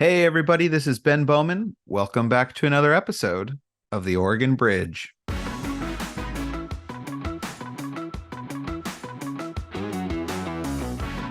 Hey, everybody, this is Ben Bowman. Welcome back to another episode of the Oregon Bridge.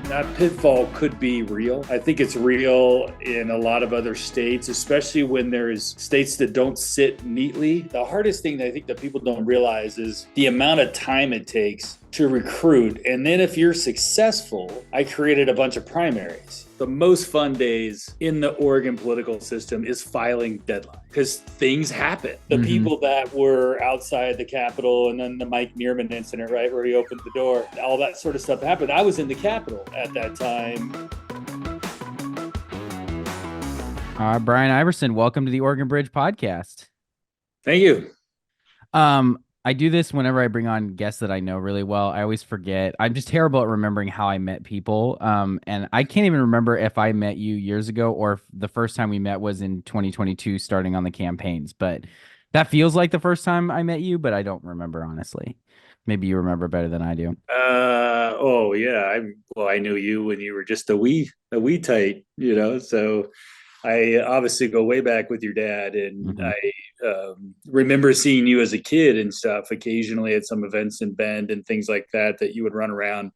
That pitfall could be real. I think it's real in a lot of other states, especially when there's states that don't sit neatly. The hardest thing that I think that people don't realize is the amount of time it takes to recruit. And then if you're successful, I created a bunch of primaries. The most fun days in the Oregon political system is filing deadline because things happen. The people that were outside the Capitol and then the Mike Neerman incident, right, where he opened the door, all that sort of stuff happened. I was in the Capitol at that time. Bryan Iverson, welcome to the Oregon Bridge podcast. Thank you. I do this whenever I bring on guests that I know really well. I always forget. I'm just terrible at remembering how I met people. And I can't even remember if I met you years ago or if the first time we met was in 2022, starting on the campaigns. But that feels like the first time I met you, but I don't remember, honestly. Maybe you remember better than I do. Oh yeah. I knew you when you were just a wee tight, so I obviously go way back with your dad, and I remember seeing you as a kid and stuff occasionally at some events in Bend and things like that you would run around.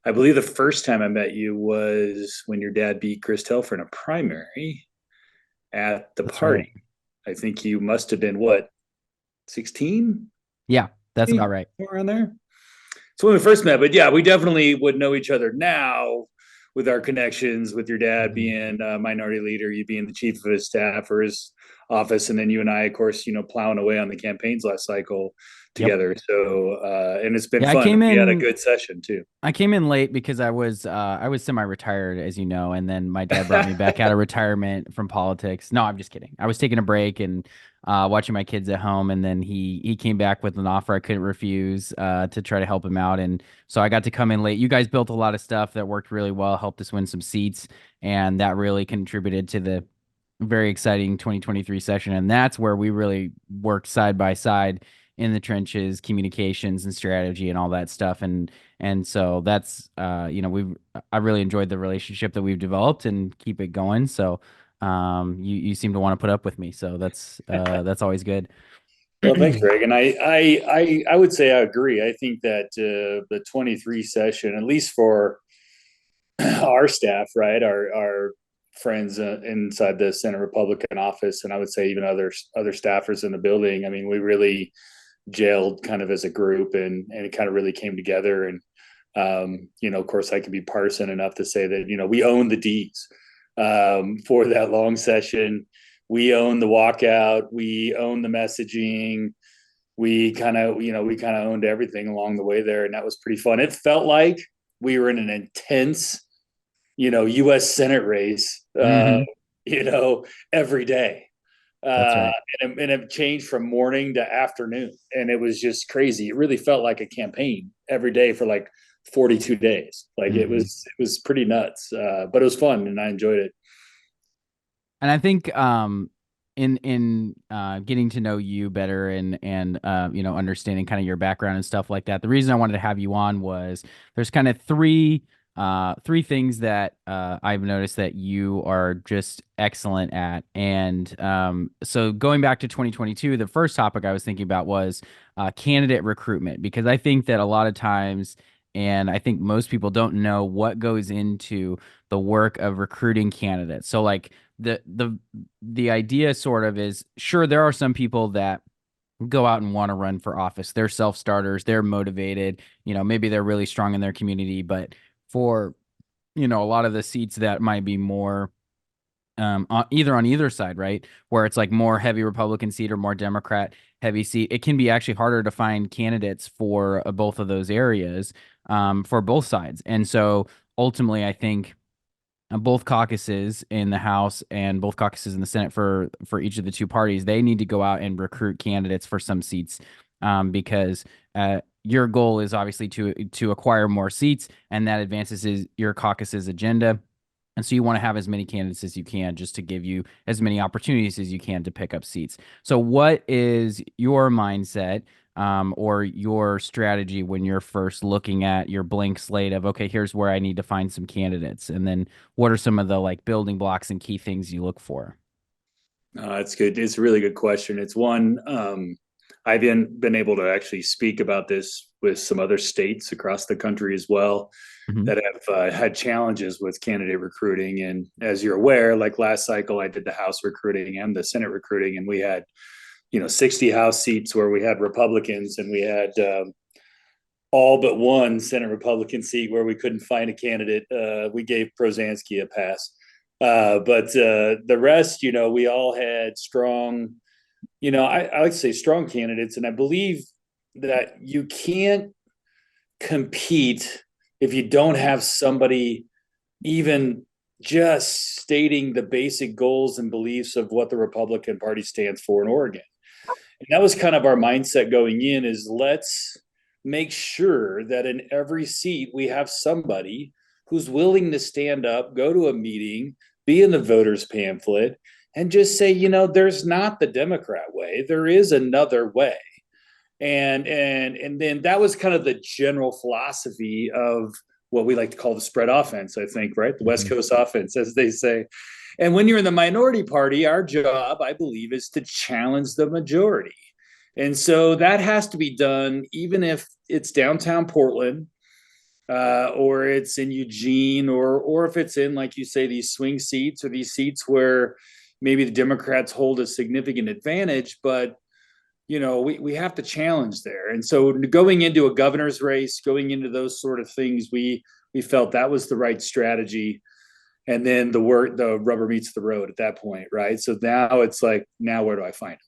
I believe the first time I met you was when your dad beat Chris Telfer in a primary at the That's party. right. I think you must have been, what, 16? Yeah, that's about right. Around there. So when we first met, but yeah, we definitely would know each other now with our connections, with your dad being a minority leader, you being the chief of his staff or his office, and then you and I, of course, plowing away on the campaigns last cycle together. Yep. So, and it's been Yeah, fun. We had a good session too. I came in late because I was semi-retired, as you know, and then my dad brought me back out of retirement from politics. No, I'm just kidding. I was taking a break and watching my kids at home, and then he came back with an offer I couldn't refuse to try to help him out, and so I got to come in late. You guys built a lot of stuff that worked really well, helped us win some seats, and that really contributed to the very exciting 2023 session, and that's where we really worked side by side in the trenches, communications and strategy and all that stuff. And so that's I really enjoyed the relationship that we've developed and keep it going. So you seem to want to put up with me. So that's always good. Well, thanks, Reagan. I would say I agree. I think that the 23 session, at least for our staff, right, our friends inside the Senate Republican office, and I would say even other staffers in the building. I mean, we really gelled kind of as a group, and it kind of really came together. And of course, I can be partisan enough to say that we own the D's for that long session. We own the walkout. We own the messaging. We kind of owned everything along the way there, and that was pretty fun. It felt like we were in an intense, U.S. Senate race, every day. That's right. And it changed from morning to afternoon, and it was just crazy. It really felt like a campaign every day for like 42 days. Like it was pretty nuts, but it was fun, and I enjoyed it. And I think in getting to know you better and understanding kind of your background and stuff like that, the reason I wanted to have you on was there's kind of three things that I've noticed that you are just excellent at. And so going back to 2022, the first topic I was thinking about was candidate recruitment, because I think that a lot of times, and I think most people don't know what goes into the work of recruiting candidates. So like the idea sort of is, sure, there are some people that go out and want to run for office. They're self-starters, they're motivated, maybe they're really strong in their community, but for a lot of the seats that might be more either on either side, right, where it's like more heavy Republican seat or more Democrat heavy seat, it can be actually harder to find candidates for both of those areas for both sides. And so ultimately, I think both caucuses in the House and both caucuses in the Senate for each of the two parties, they need to go out and recruit candidates for some seats because your goal is obviously to acquire more seats, and that advances your caucus's agenda. And so you want to have as many candidates as you can, just to give you as many opportunities as you can to pick up seats. So what is your mindset or your strategy when you're first looking at your blank slate of, okay, here's where I need to find some candidates, and then what are some of the like building blocks and key things you look for? It's good. It's a really good question. It's one, I've been able to actually speak about this with some other states across the country as well Mhm. that have had challenges with candidate recruiting. And as you're aware, like last cycle, I did the House recruiting and the Senate recruiting, and we had 60 House seats where we had Republicans, and we had all but one Senate Republican seat where we couldn't find a candidate. We gave Prozansky a pass. But the rest, we all had strong, I like to say strong candidates. And I believe that you can't compete if you don't have somebody even just stating the basic goals and beliefs of what the Republican Party stands for in Oregon. And that was kind of our mindset going in, is let's make sure that in every seat we have somebody who's willing to stand up, go to a meeting, be in the voters pamphlet, and just say, there's not the Democrat way. There is another way. And then that was kind of the general philosophy of what we like to call the spread offense, I think, right? The West Coast offense, as they say. And when you're in the minority party, our job, I believe, is to challenge the majority. And so that has to be done, even if it's downtown Portland, or it's in Eugene, or if it's in, like you say, these swing seats or these seats where maybe the Democrats hold a significant advantage, but we have to challenge there. And so going into a governor's race, going into those sort of things, we felt that was the right strategy. And then the rubber meets the road at that point, right? So now it's like, now where do I find them?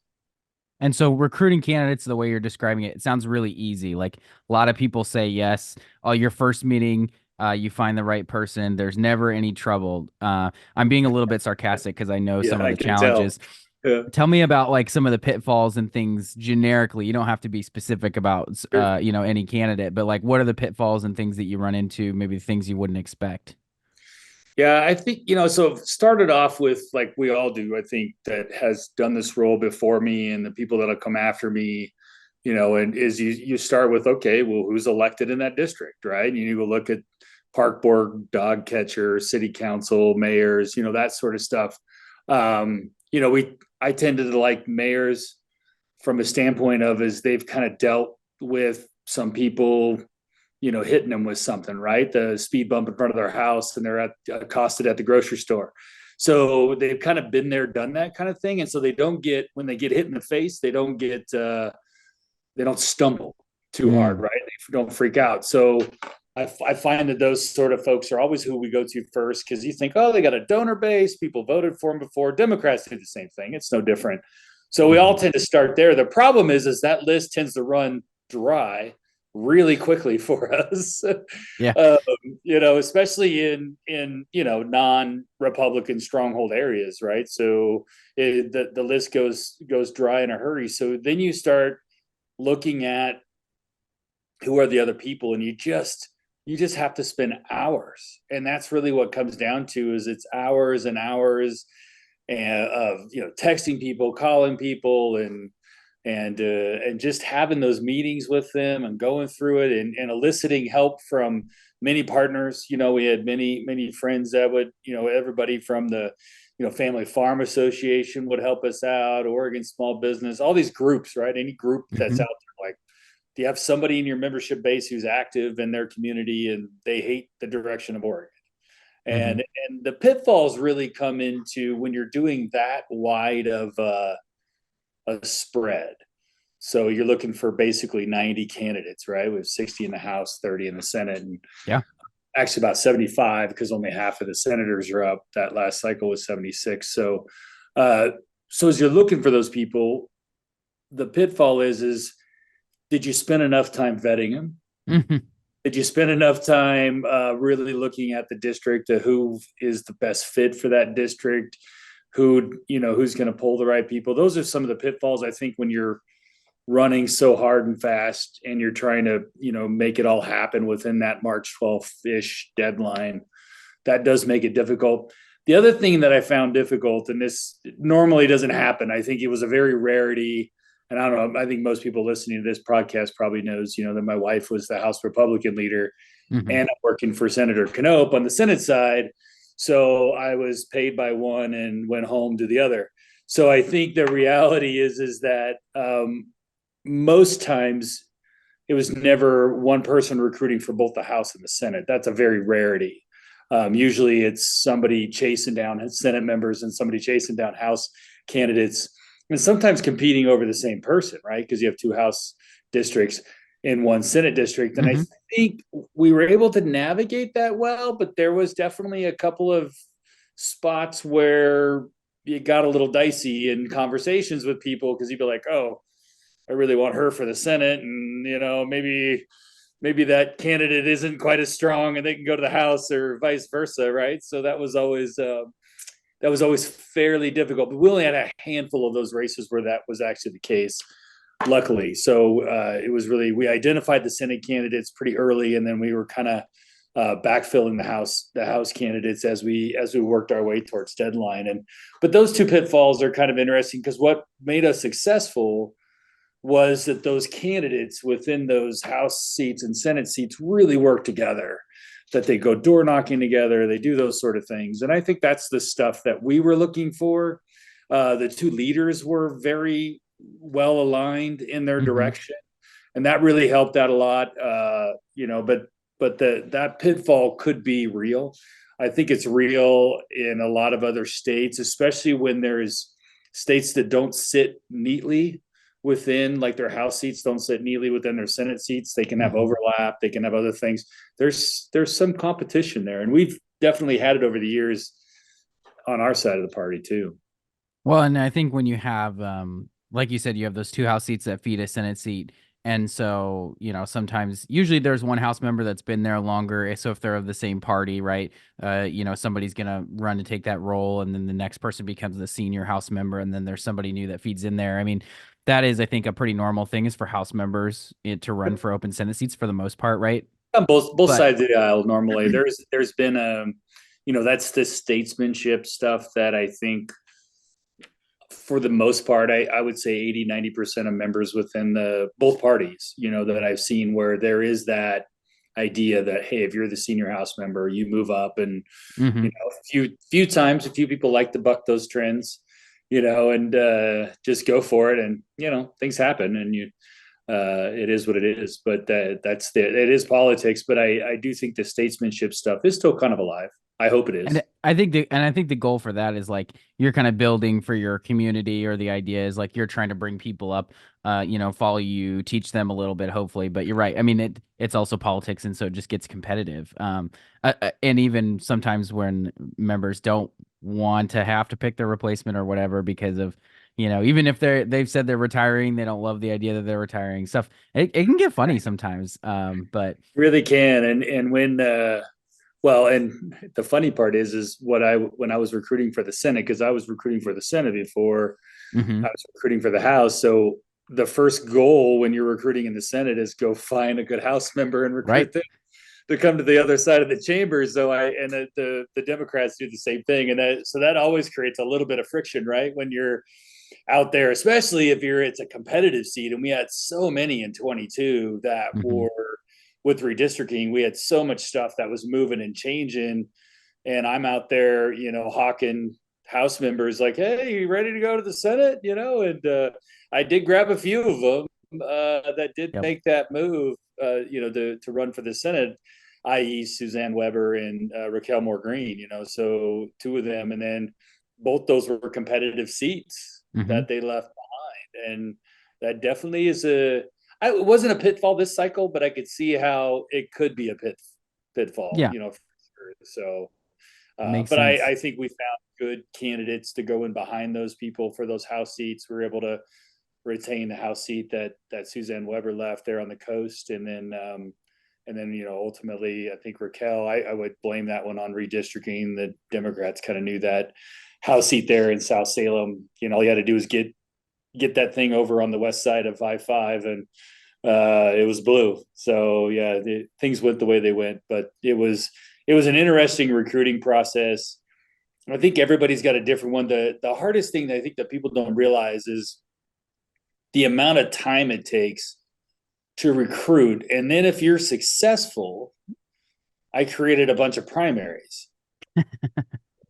And so recruiting candidates, the way you're describing it, it sounds really easy. Like a lot of people say yes. Oh, your first meeting, you find the right person. There's never any trouble. I'm being a little bit sarcastic because I know some of the challenges. Yeah. Tell me about like some of the pitfalls and things generically. You don't have to be specific about, any candidate, but like what are the pitfalls and things that you run into, maybe things you wouldn't expect? Yeah, I think, so started off with, like we all do, I think, that has done this role before me and the people that'll come after me, and is you start with, okay, well, who's elected in that district, right? And you go look at park board, dog catcher, city council, mayors, that sort of stuff. I tended to like mayors from a standpoint of, is they've kind of dealt with some people hitting them with something, right? The speed bump in front of their house, and they're accosted at the grocery store. So they've kind of been there, done that kind of thing. And so they don't get, when they get hit in the face, they don't stumble too hard, right? They don't freak out. So I find that those sort of folks are always who we go to first, because you think, oh, they got a donor base, people voted for them before. Democrats do the same thing. It's no different. So we all tend to start there. The problem is that list tends to run dry really quickly for us. Yeah. Especially in non-Republican stronghold areas, right? So the list goes dry in a hurry. So then you start looking at who are the other people, and you just have to spend hours. And that's really what comes down to, is it's hours and hours of texting people, calling people, and just having those meetings with them and going through it, and eliciting help from many partners. We had many friends that would, everybody from the, Family Farm Association would help us out, Oregon Small Business, all these groups, right? Any group that's out there, like, do you have somebody in your membership base who's active in their community and they hate the direction of Oregon? And the pitfalls really come into when you're doing that wide of a spread. So you're looking for basically 90 candidates, right? We have 60 in the House, 30 in the Senate, and actually about 75, because only half of the senators are up. That last cycle was 76. So as you're looking for those people, the pitfall is did you spend enough time vetting them? Did you spend enough time really looking at the district, to who is the best fit for that district? Who's going to pull the right people? Those are some of the pitfalls, I think, when you're running so hard and fast and you're trying to, make it all happen within that March 12th-ish deadline. That does make it difficult. The other thing that I found difficult, and this normally doesn't happen, I think it was a very rarity and I don't know, I think most people listening to this podcast probably knows, that my wife was the House Republican leader, Mm-hmm. and I'm working for Senator Knopp on the Senate side. So I was paid by one and went home to the other. So I think the reality is that most times it was never one person recruiting for both the House and the Senate. That's a very rarity. Usually it's somebody chasing down Senate members and somebody chasing down House candidates, and sometimes competing over the same person, right? Because you have two House districts in one Senate district. And I think we were able to navigate that well, but there was definitely a couple of spots where it got a little dicey in conversations with people, because you'd be like, oh, I really want her for the Senate, and maybe that candidate isn't quite as strong and they can go to the House, or vice versa, right? So that was always fairly difficult. But we only had a handful of those races where that was actually the case, luckily. So it was really, we identified the Senate candidates pretty early, and then we were kind of backfilling the House candidates as we worked our way towards deadline. But those two pitfalls are kind of interesting, because what made us successful was that those candidates within those House seats and Senate seats really work together, that they go door knocking together, they do those sort of things. And I think that's the stuff that we were looking for. The two leaders were very well aligned in their direction, and that really helped out a lot. But that pitfall could be real. I think it's real in a lot of other states, especially when there's states that don't sit neatly within, like their House seats don't sit neatly within their Senate seats. They can have overlap, they can have other things. There's some competition there, and we've definitely had it over the years on our side of the party too. Well, and I think when you have, like you said, you have those two House seats that feed a Senate seat. And so, sometimes, usually there's one House member that's been there longer. So if they're of the same party, right, somebody's going to run to take that role, and then the next person becomes the senior House member, and then there's somebody new that feeds in there. I mean, that is, I think, a pretty normal thing is for House members to run for open Senate seats for the most part, right? On both sides of the aisle, normally there's been that's the statesmanship stuff that I think, for the most part, I would say 80-90% of members within both parties, that I've seen, where there is that idea that, hey, if you're the senior House member, you move up. And a few times, a few people like to buck those trends, and just go for it, and things happen, and it is what it is. But it is politics. But I do think the statesmanship stuff is still kind of alive. I hope it is. And I think the goal for that is, like, you're kind of building for your community, or the idea is, like, you're trying to bring people up, follow you, teach them a little bit, hopefully. But you're right. I mean, it's also politics, and so it just gets competitive. And even sometimes when members don't want to have to pick their replacement or whatever, because of, even if they've said they're retiring, they don't love the idea that they're retiring. Stuff. It can get funny sometimes. But really can. And when well, and the funny part is when I was recruiting for the Senate, because I was recruiting for the Senate before I was recruiting for the House. So the first goal when you're recruiting in the Senate is go find a good House member and recruit them to come to the other side of the chamber. So the Democrats do the same thing, and that always creates a little bit of friction, right? When you're out there, especially if it's a competitive seat, and we had so many in 22 that were. With redistricting, we had so much stuff that was moving and changing, and I'm out there, hawking House members like, "Hey, you ready to go to the Senate?" And I did grab a few of them that did make that move, to run for the Senate, i.e., Suzanne Weber and Raquel Moore Green. So two of them, and then both those were competitive seats that they left behind, and that definitely is it wasn't a pitfall this cycle, but I could see how it could be a pitfall. Yeah. So, Makes but sense. I think we found good candidates to go in behind those people for those House seats. We were able to retain the House seat that Suzanne Weber left there on the coast, and then ultimately, I think Raquel, I would blame that one on redistricting. The Democrats kind of knew that House seat there in South Salem. All you had to do was get that thing over on the west side of I-5, and it was blue. So yeah, things went the way they went, but it was an interesting recruiting process. I think everybody's got a different one. The hardest thing that I think that people don't realize is the amount of time it takes to recruit. And then if you're successful, I created a bunch of primaries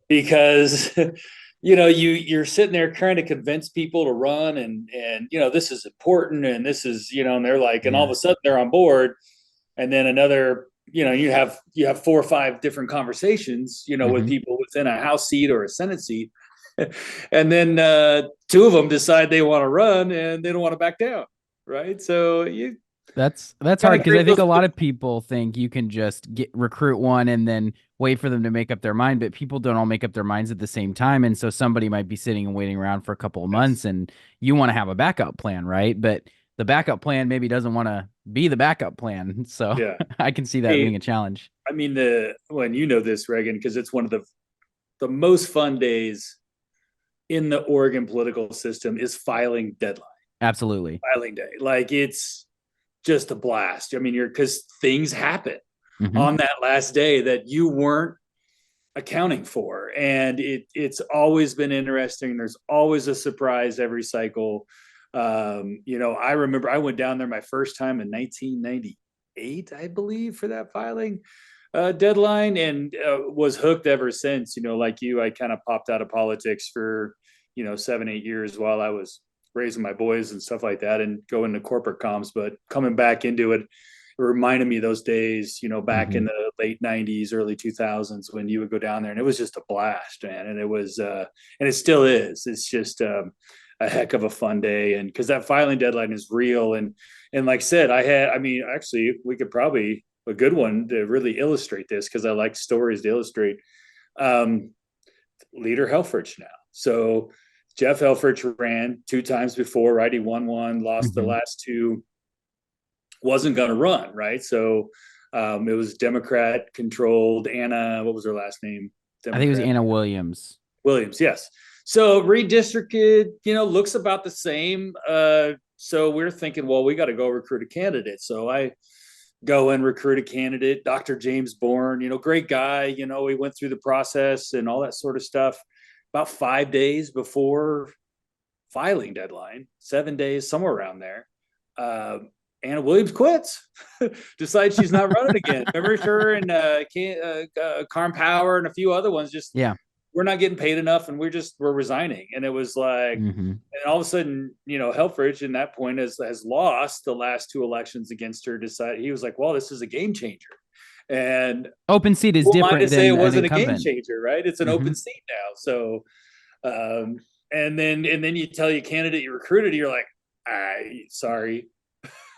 because you're sitting there trying to convince people to run and this is important and this is and they're like, and all of a sudden they're on board, and then another you have 4 or 5 different conversations with people within a House seat or a Senate seat, and then 2 of them decide they want to run and they don't want to back down, right? So that's hard, because I think a lot of people think you can just recruit one and then wait for them to make up their mind, but people don't all make up their minds at the same time. And so somebody might be sitting and waiting around for a couple of months, and you want to have a backup plan, right? But the backup plan maybe doesn't want to be the backup plan. So I can see that being a challenge. I mean, when this, Reagan, because it's one of the most fun days in the Oregon political system is filing deadline. Absolutely. Filing day. Like, it's just a blast. I mean, because things happen on that last day that you weren't accounting for. And it's always been interesting. There's always a surprise every cycle. I remember I went down there my first time in 1998, I believe, for that filing deadline, and was hooked ever since. Like you, I kind of popped out of politics for 7-8 years while I was raising my boys and stuff like that, and going to corporate comms. But coming back into it reminded me of those days, back in the late 90s, early 2000s, when you would go down there, and it was just a blast, man. And it was, and it still is. It's just a heck of a fun day. And because that filing deadline is real. And like I said, actually, we could probably a good one to really illustrate this, because I like stories to illustrate. Leader Helfrich now. So Jeff Helfrich ran 2 times before, right? He won 1, lost the last 2, wasn't going to run, right? So it was Democrat controlled. Anna, what was her last name? Democrat. I think it was Anna Williams. Williams, yes. So redistricted, looks about the same. So we're thinking, well, we got to go recruit a candidate. So I go and recruit a candidate, Dr. James Bourne, great guy. We went through the process and all that sort of stuff. About 5 days before filing deadline, 7 days, somewhere around there, Anna Williams quits, decides she's not running again. Remember her and Carm Power and a few other ones, just we're not getting paid enough, and we're resigning. And it was like, and all of a sudden, Helfrich in that point has lost the last 2 elections against her. He was like, well, this is a game changer. And open seat is different than say it wasn't a game changer, right? It's an open seat now. So, and then you tell your candidate you recruited, you're like, sorry,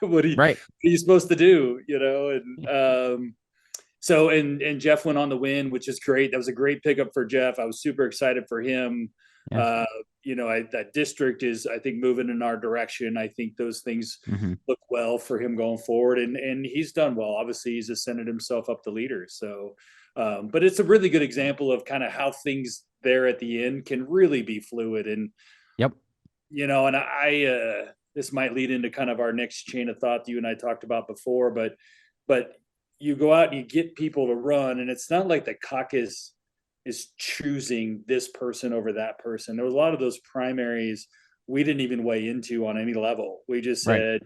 what are you supposed to do? And so and Jeff went on the win, which is great. That was a great pickup for Jeff. I was super excited for him. That district is, I think, moving in our direction. I think those things look well for him going forward, and he's done well. Obviously, he's ascended himself up the leader. So, but it's a really good example of kind of how things there at the end can really be fluid. And and I this might lead into kind of our next chain of thought that you and I talked about before, but you go out and you get people to run, and it's not like the caucus is choosing this person over that person. There was a lot of those primaries we didn't even weigh into on any level. We just said,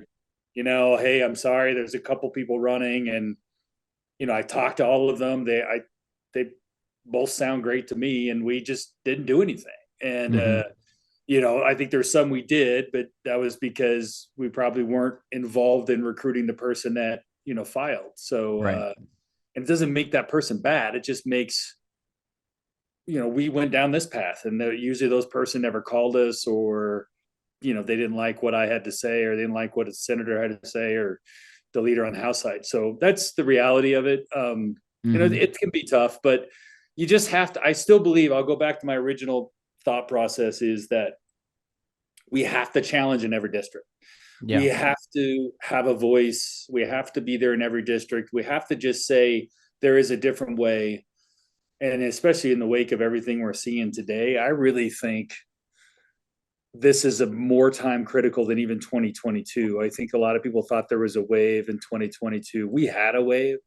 hey, I'm sorry, there's a couple people running, and I talked to all of them. They both sound great to me, and we just didn't do anything. And I think there's some we did, but that was because we probably weren't involved in recruiting the person that filed. So and it doesn't make that person bad. It just makes we went down this path, and usually those person never called us, or they didn't like what I had to say, or they didn't like what a senator had to say, or the leader on the House side. So that's the reality of it. It can be tough, but you just have to. I still believe, I'll go back to my original thought process, is that we have to challenge in every district. We have to have a voice. We have to be there in every district. We have to just say there is a different way. And especially in the wake of everything we're seeing today, I really think this is a more time critical than even 2022. I think a lot of people thought there was a wave in 2022. We had a wave.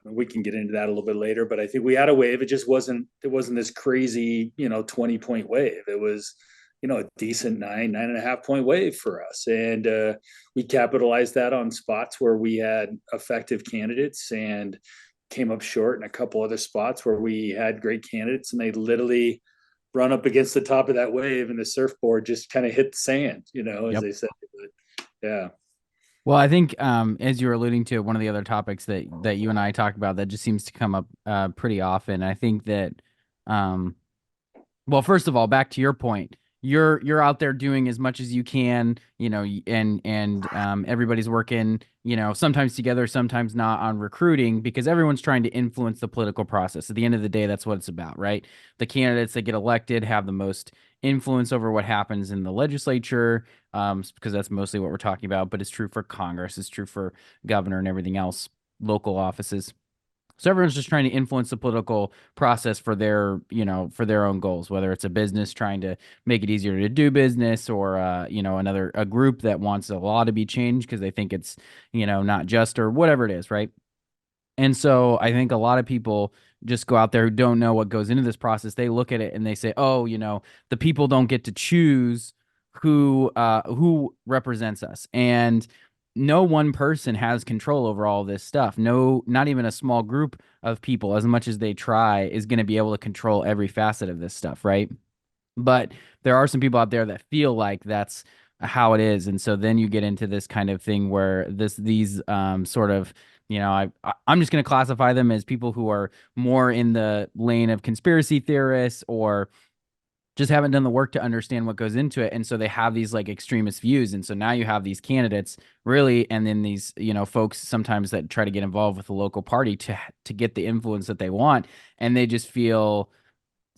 We can get into that a little bit later, but I think we had a wave. It just wasn't this crazy, 20-point wave. It was, a decent 9.5 point wave for us. And we capitalized that on spots where we had effective candidates and came up short in a couple other spots where we had great candidates, and they literally run up against the top of that wave and the surfboard just kind of hit the sand, as they said. But, yeah. Well, I think as you were alluding to, one of the other topics that you and I talk about that just seems to come up pretty often. I think that well, first of all, back to your point, you're out there doing as much as you can, and everybody's working, sometimes together, sometimes not, on recruiting, because everyone's trying to influence the political process. At the end of the day, that's what it's about, right? The candidates that get elected have the most influence over what happens in the legislature, because that's mostly what we're talking about. But it's true for Congress, it's true for governor and everything else, local offices. So everyone's just trying to influence the political process for their, for their own goals, whether it's a business trying to make it easier to do business, or, a group that wants a law to be changed because they think it's, not just, or whatever it is, right? And so I think a lot of people just go out there who don't know what goes into this process. They look at it and they say, oh, the people don't get to choose who represents us. And no one person has control over all this stuff. No, not even a small group of people, as much as they try, is going to be able to control every facet of this stuff, right? But there are some people out there that feel like that's how it is. And so then you get into this kind of thing where these sort of, I'm just going to classify them as people who are more in the lane of conspiracy theorists, or just haven't done the work to understand what goes into it. And so they have these like extremist views. And so now you have these candidates really, and then these, folks sometimes that try to get involved with the local party to get the influence that they want. And they just feel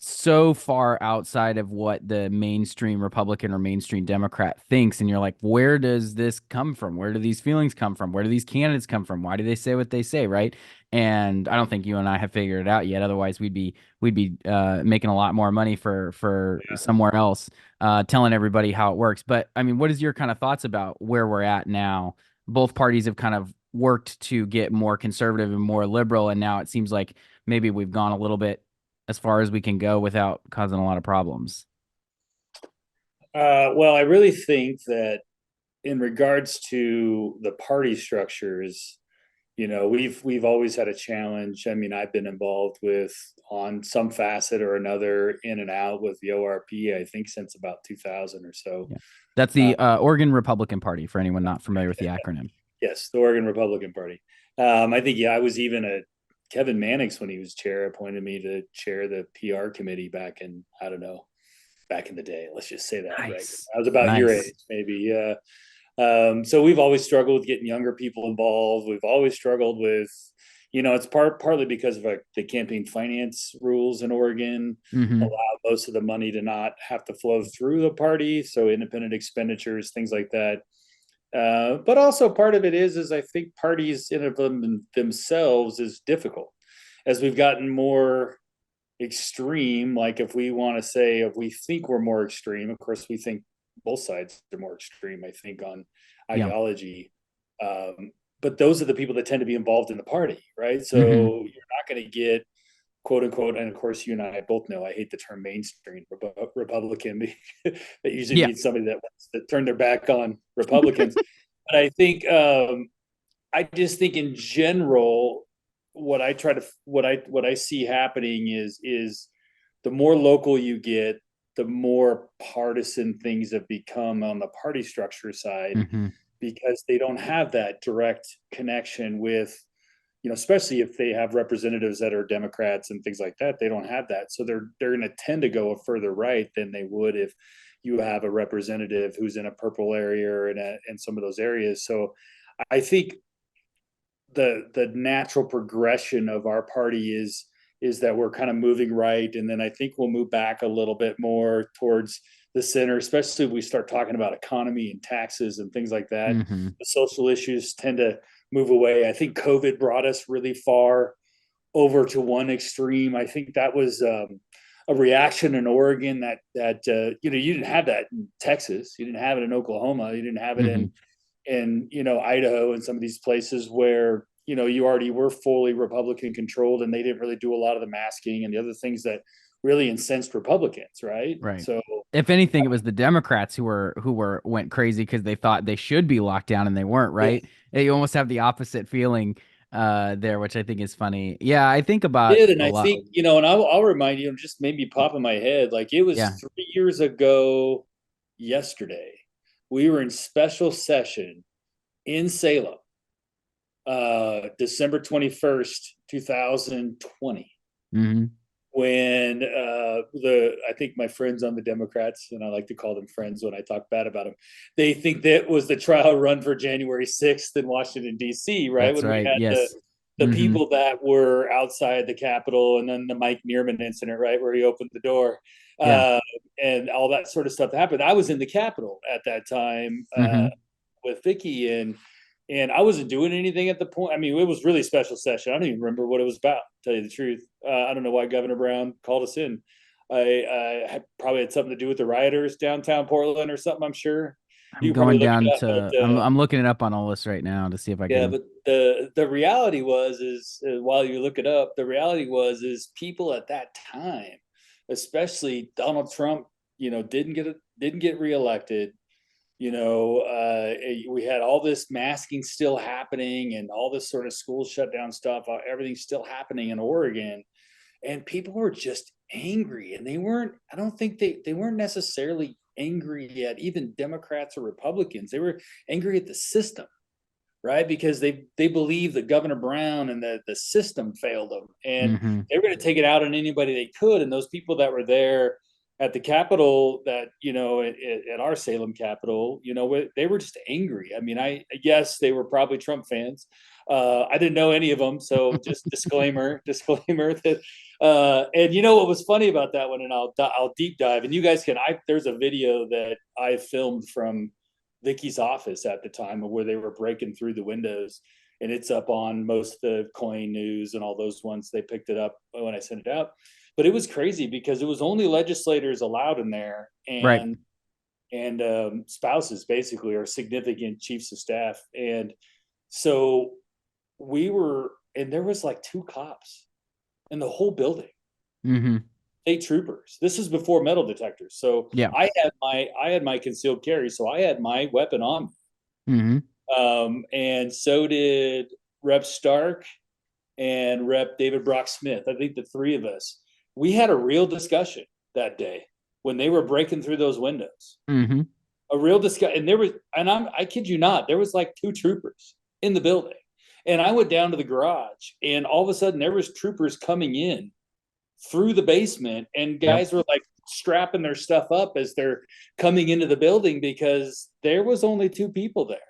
so far outside of what the mainstream Republican or mainstream Democrat thinks. And you're like, where does this come from? Where do these feelings come from? Where do these candidates come from? Why do they say what they say? Right. And I don't think you and I have figured it out yet. Otherwise we'd be making a lot more money for somewhere else, telling everybody how it works. But I mean, what is your kind of thoughts about where we're at now? Both parties have kind of worked to get more conservative and more liberal. And now it seems like maybe we've gone a little bit as far as we can go without causing a lot of problems. Well, I really think that in regards to the party structures, we've always had a challenge. I mean, I've been involved with, on some facet or another, in and out with the ORP, I think since about 2000 or so. Yeah. That's the Oregon Republican Party, for anyone not familiar with the acronym. Yes, the Oregon Republican Party. I think, I was even Kevin Mannix, when he was chair, appointed me to chair the PR committee back in, I don't know, back in the day. Let's just say that, Nice. right? I was about your age, maybe. So we've always struggled with getting younger people involved. We've always struggled with, it's partly because of the campaign finance rules in Oregon allow most of the money to not have to flow through the party. So independent expenditures, things like that. But also part of it is I think parties in themselves is difficult as we've gotten more extreme. Like if we think we're more extreme, of course, we think both sides are more extreme, I think, on ideology. But those are the people that tend to be involved in the party, right? So you're not going to get, quote unquote, and of course you and I both know I hate the term mainstream Republican. That usually means somebody that wants to turn their back on Republicans. But I think I just think in general, what I see happening is the more local you get, the more partisan things have become on the party structure side, because they don't have that direct connection with, especially if they have representatives that are Democrats and things like that. They don't have that. So they're going to tend to go a further right than they would if you have a representative who's in a purple area or in some of those areas. So I think the natural progression of our party is that we're kind of moving right. And then I think we'll move back a little bit more towards the center, especially if we start talking about economy and taxes and things like that. The social issues tend to move away. I think COVID brought us really far over to one extreme. I think that was a reaction in Oregon that you didn't have that in Texas. You didn't have it in Oklahoma. You didn't have it in Idaho and some of these places where, you already were fully Republican controlled, and they didn't really do a lot of the masking and the other things that really incensed Republicans. Right. Right. So if anything, it was the Democrats who went crazy because they thought they should be locked down and they weren't, right? You almost have the opposite feeling there, which I think is funny. Yeah, I think about Did, and a I lot. think, and I'll remind you, just maybe pop in my head, like it was Yeah. 3 years ago yesterday. We were in special session in Salem, December 21st, 2020. Mm-hmm. When I think my friends on the Democrats, and I like to call them friends when I talk bad about them, they think that was the trial run for January 6th in Washington, D.C., right? That's When we right. had Yes. the Mm-hmm. people that were outside the Capitol, and then the Mike Neerman incident, right, where he opened the door, Yeah. and all that sort of stuff that happened. I was in the Capitol at that time Mm-hmm. with Vicky, and I wasn't doing anything at the point. I mean, it was really special session. I don't even remember what it was about, to tell you the truth. I don't know why Governor Brown called us in. I probably had something to do with the rioters downtown Portland or something, I'm sure. I'm You can probably going look it down up. to But, I'm looking it up on a list right now to see if I yeah, can. but the reality is while you look it up, the reality is people at that time, especially Donald Trump, didn't get reelected. We had all this masking still happening and all this sort of school shutdown stuff. Everything's still happening in Oregon, and people were just angry, and they weren't. I don't think they weren't necessarily angry at even Democrats or Republicans. They were angry at the system, right? Because they believe that Governor Brown and the system failed them, and Mm-hmm. they were going to take it out on anybody they could. And those people that were there at the Capitol, that at our Salem Capitol, they were just angry. I mean, I guess they were probably Trump fans. I didn't know any of them, so just disclaimer that. And what was funny about that one, and I'll deep dive, and you guys can. There's a video that I filmed from Vicky's office at the time where they were breaking through the windows, and it's up on most of the Coin News and all those ones. They picked it up when I sent it out, but it was crazy because it was only legislators allowed in there, Right. and spouses basically, or significant chiefs of staff. And so and there was like 2 cops in the whole building. Mm-hmm. State troopers. This is before metal detectors. So Yeah. I had my concealed carry. So I had my weapon on. Mm-hmm. And so did Rep Stark and Rep David Brock Smith. I think the 3 of us, we had a real discussion that day when they were breaking through those windows. Mm-hmm. A real discussion. And I kid you not, there was like 2 troopers in the building. And I went down to the garage, and all of a sudden there was troopers coming in through the basement, and guys were like strapping their stuff up as they're coming into the building because there was only 2 people there.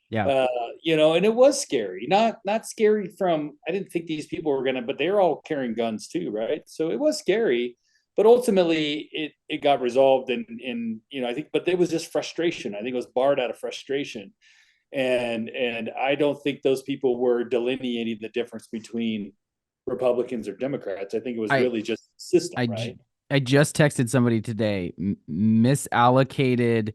Yeah. And it was scary. Not scary from, I didn't think these people were gonna, but they're all carrying guns too, right? So it was scary, but ultimately it got resolved, and I think, but it was just frustration. I think it was barred out of frustration. And I don't think those people were delineating the difference between Republicans or Democrats. I think it was really just system, right? I just texted somebody today. Misallocated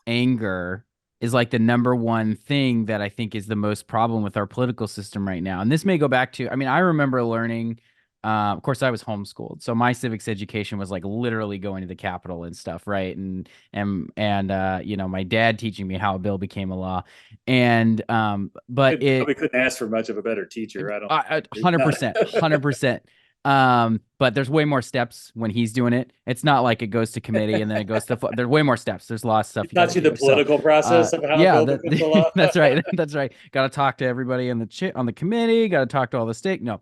anger is like the number one thing that I think is the most problem with our political system right now. And this may go back to, I mean, I remember learning, of course, I was homeschooled, so my civics education was like literally going to the Capitol and stuff, right? And my dad teaching me how a bill became a law, and but I probably couldn't ask for much of a better teacher. I don't. 100%, 100%. But there's way more steps when he's doing it. It's not like it goes to committee and then it goes to there's way more steps. There's a lot of stuff you got to do. The political process of how yeah, a bill becomes a law. that's right. That's right. Got to talk to everybody on the committee. Got to talk to all the stake. No,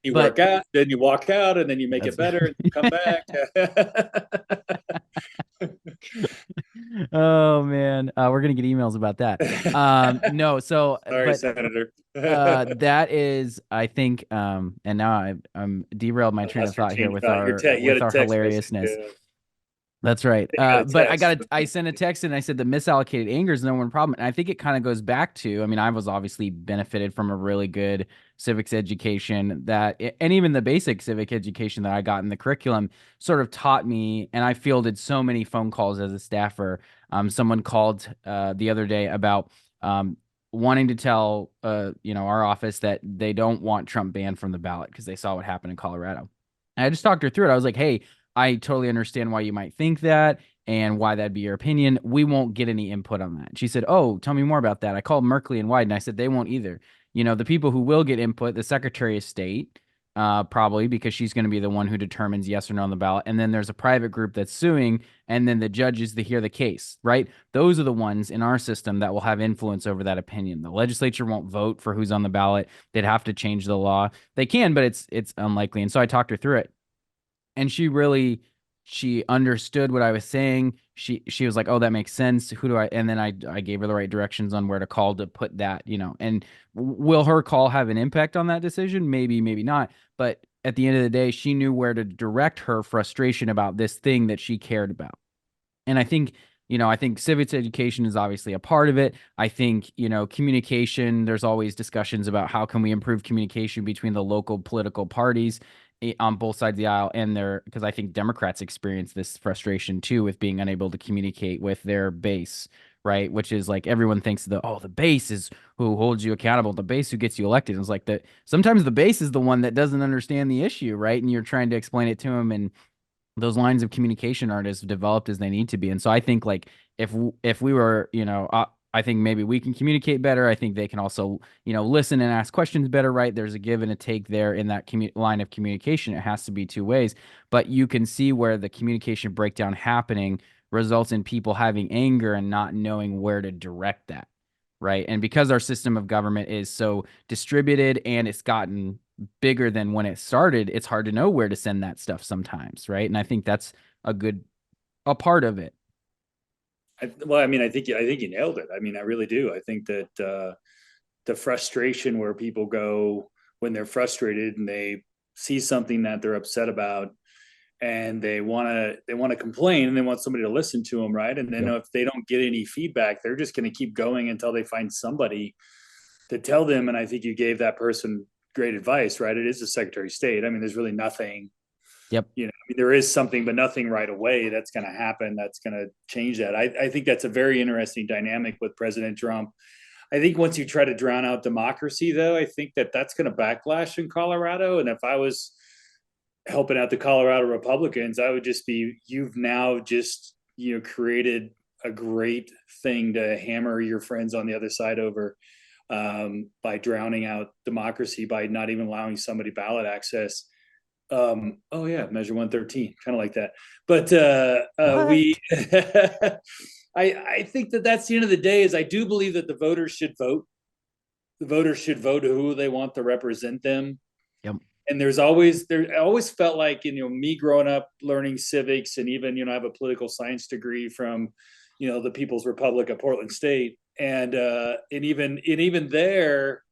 you work out, then you walk out, and then you make it better, and you come back. Oh man, we're gonna get emails about that. No, so sorry, Senator. That is, I think, and now I'm derailed my train of thought here with our hilariousness. That's right. But I sent a text and I said the misallocated anger is no one problem. And I think it kind of goes back to, I mean, I was obviously benefited from a really good civics education and even the basic civic education that I got in the curriculum sort of taught me. And I fielded so many phone calls as a staffer. Someone called the other day about wanting to tell our office that they don't want Trump banned from the ballot because they saw what happened in Colorado. And I just talked her through it. I was like, hey, I totally understand why you might think that and why that'd be your opinion. We won't get any input on that. She said, oh, tell me more about that. I called Merkley and White, and I said they won't either. The people who will get input, the Secretary of State, probably because she's going to be the one who determines yes or no on the ballot. And then there's a private group that's suing, and then the judges that hear the case, right? Those are the ones in our system that will have influence over that opinion. The legislature won't vote for who's on the ballot. They'd have to change the law. They can, but it's unlikely. And so I talked her through it, and she understood what I was saying. She was like, oh, that makes sense. Who do I? And then I gave her the right directions on where to call to put that, and will her call have an impact on that decision? Maybe, maybe not. But at the end of the day, she knew where to direct her frustration about this thing that she cared about. And I think, I think civics education is obviously a part of it. I think, communication, there's always discussions about how can we improve communication between the local political parties on both sides of the aisle, and because I think Democrats experience this frustration too with being unable to communicate with their base, right? Which is like everyone thinks the base is who holds you accountable, the base who gets you elected. And it's like that sometimes the base is the one that doesn't understand the issue, right? And you're trying to explain it to them, and those lines of communication aren't as developed as they need to be. And so I think like if we were, I think maybe we can communicate better. I think they can also, listen and ask questions better, right? There's a give and a take there in that line of communication. It has to be two ways, but you can see where the communication breakdown happening results in people having anger and not knowing where to direct that, right? And because our system of government is so distributed and it's gotten bigger than when it started, it's hard to know where to send that stuff sometimes, right? And I think that's a part of it. I think you nailed it. I mean, I really do. I think that the frustration where people go when they're frustrated and they see something that they're upset about, and they want to complain, and they want somebody to listen to them, right? And then if they don't get any feedback, they're just going to keep going until they find somebody to tell them. And I think you gave that person great advice, right? It is the Secretary of State. I mean, there's really nothing. Yep. There is something, but nothing right away that's going to happen that's going to change that. I think that's a very interesting dynamic with President Trump. I think once you try to drown out democracy, though, I think that's going to backlash in Colorado. And if I was helping out the Colorado Republicans, I would just be, you've now just, created a great thing to hammer your friends on the other side over by drowning out democracy, by not even allowing somebody ballot access. Measure 113, kind of like that. But I think that's the end of the day. Is I do believe that the voters should vote. The voters should vote who they want to represent them. Yep. And I always felt like, me growing up learning civics, and even, I have a political science degree from, the People's Republic of Portland State. And even there,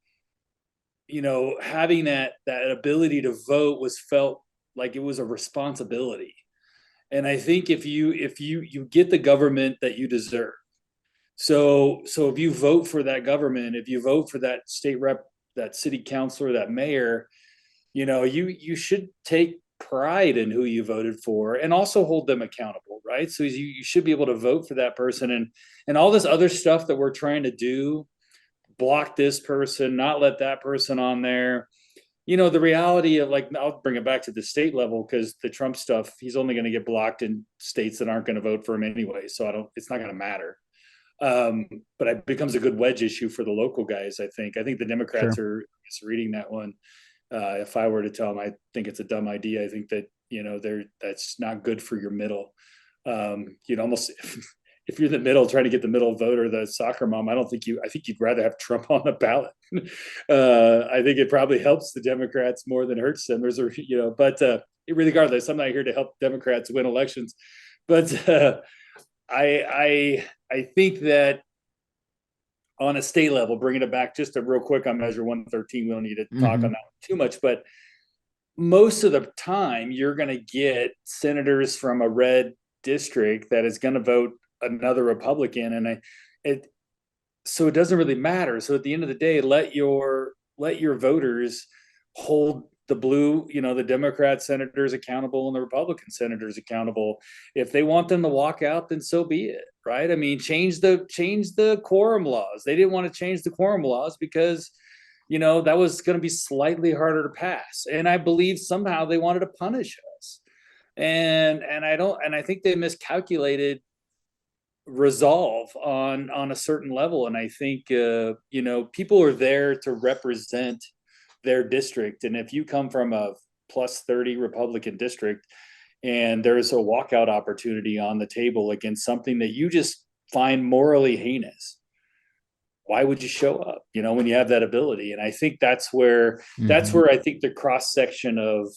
having that ability to vote was felt like it was a responsibility. And I think if you get the government that you deserve, so if you vote for that government, if you vote for that state rep, that city councilor, that mayor, you should take pride in who you voted for and also hold them accountable, right? So you should be able to vote for that person, and all this other stuff that we're trying to do, block this person, not let that person on there. The reality of, like, I'll bring it back to the state level, because the Trump stuff, he's only going to get blocked in states that aren't going to vote for him anyway. So it's not going to matter. But it becomes a good wedge issue for the local guys. I think the Democrats are reading that one. If I were to tell them, I think it's a dumb idea. I think that, that's not good for your middle. Almost if you're the middle, trying to get the middle voter, the soccer mom, I think you'd rather have Trump on the ballot. I think it probably helps the Democrats more than hurts them. But regardless, I'm not here to help Democrats win elections. But I think that on a state level, bringing it back just real quick on Measure 113, we don't need to talk on that too much, but most of the time you're going to get senators from a red district that is going to vote another Republican, and so it doesn't really matter. So at the end of the day, let your voters hold the blue, the Democrat senators accountable and the Republican senators accountable. If they want them to walk out, then so be it, right? I mean, change the quorum laws. They didn't want to change the quorum laws because, that was going to be slightly harder to pass. And I believe somehow they wanted to punish us. and I think they miscalculated resolve on a certain level. And I think people are there to represent their district, and if you come from a plus 30 Republican district and there's a walkout opportunity on the table against something that you just find morally heinous, why would you show up, when you have that ability? And I think that's where I think the cross section of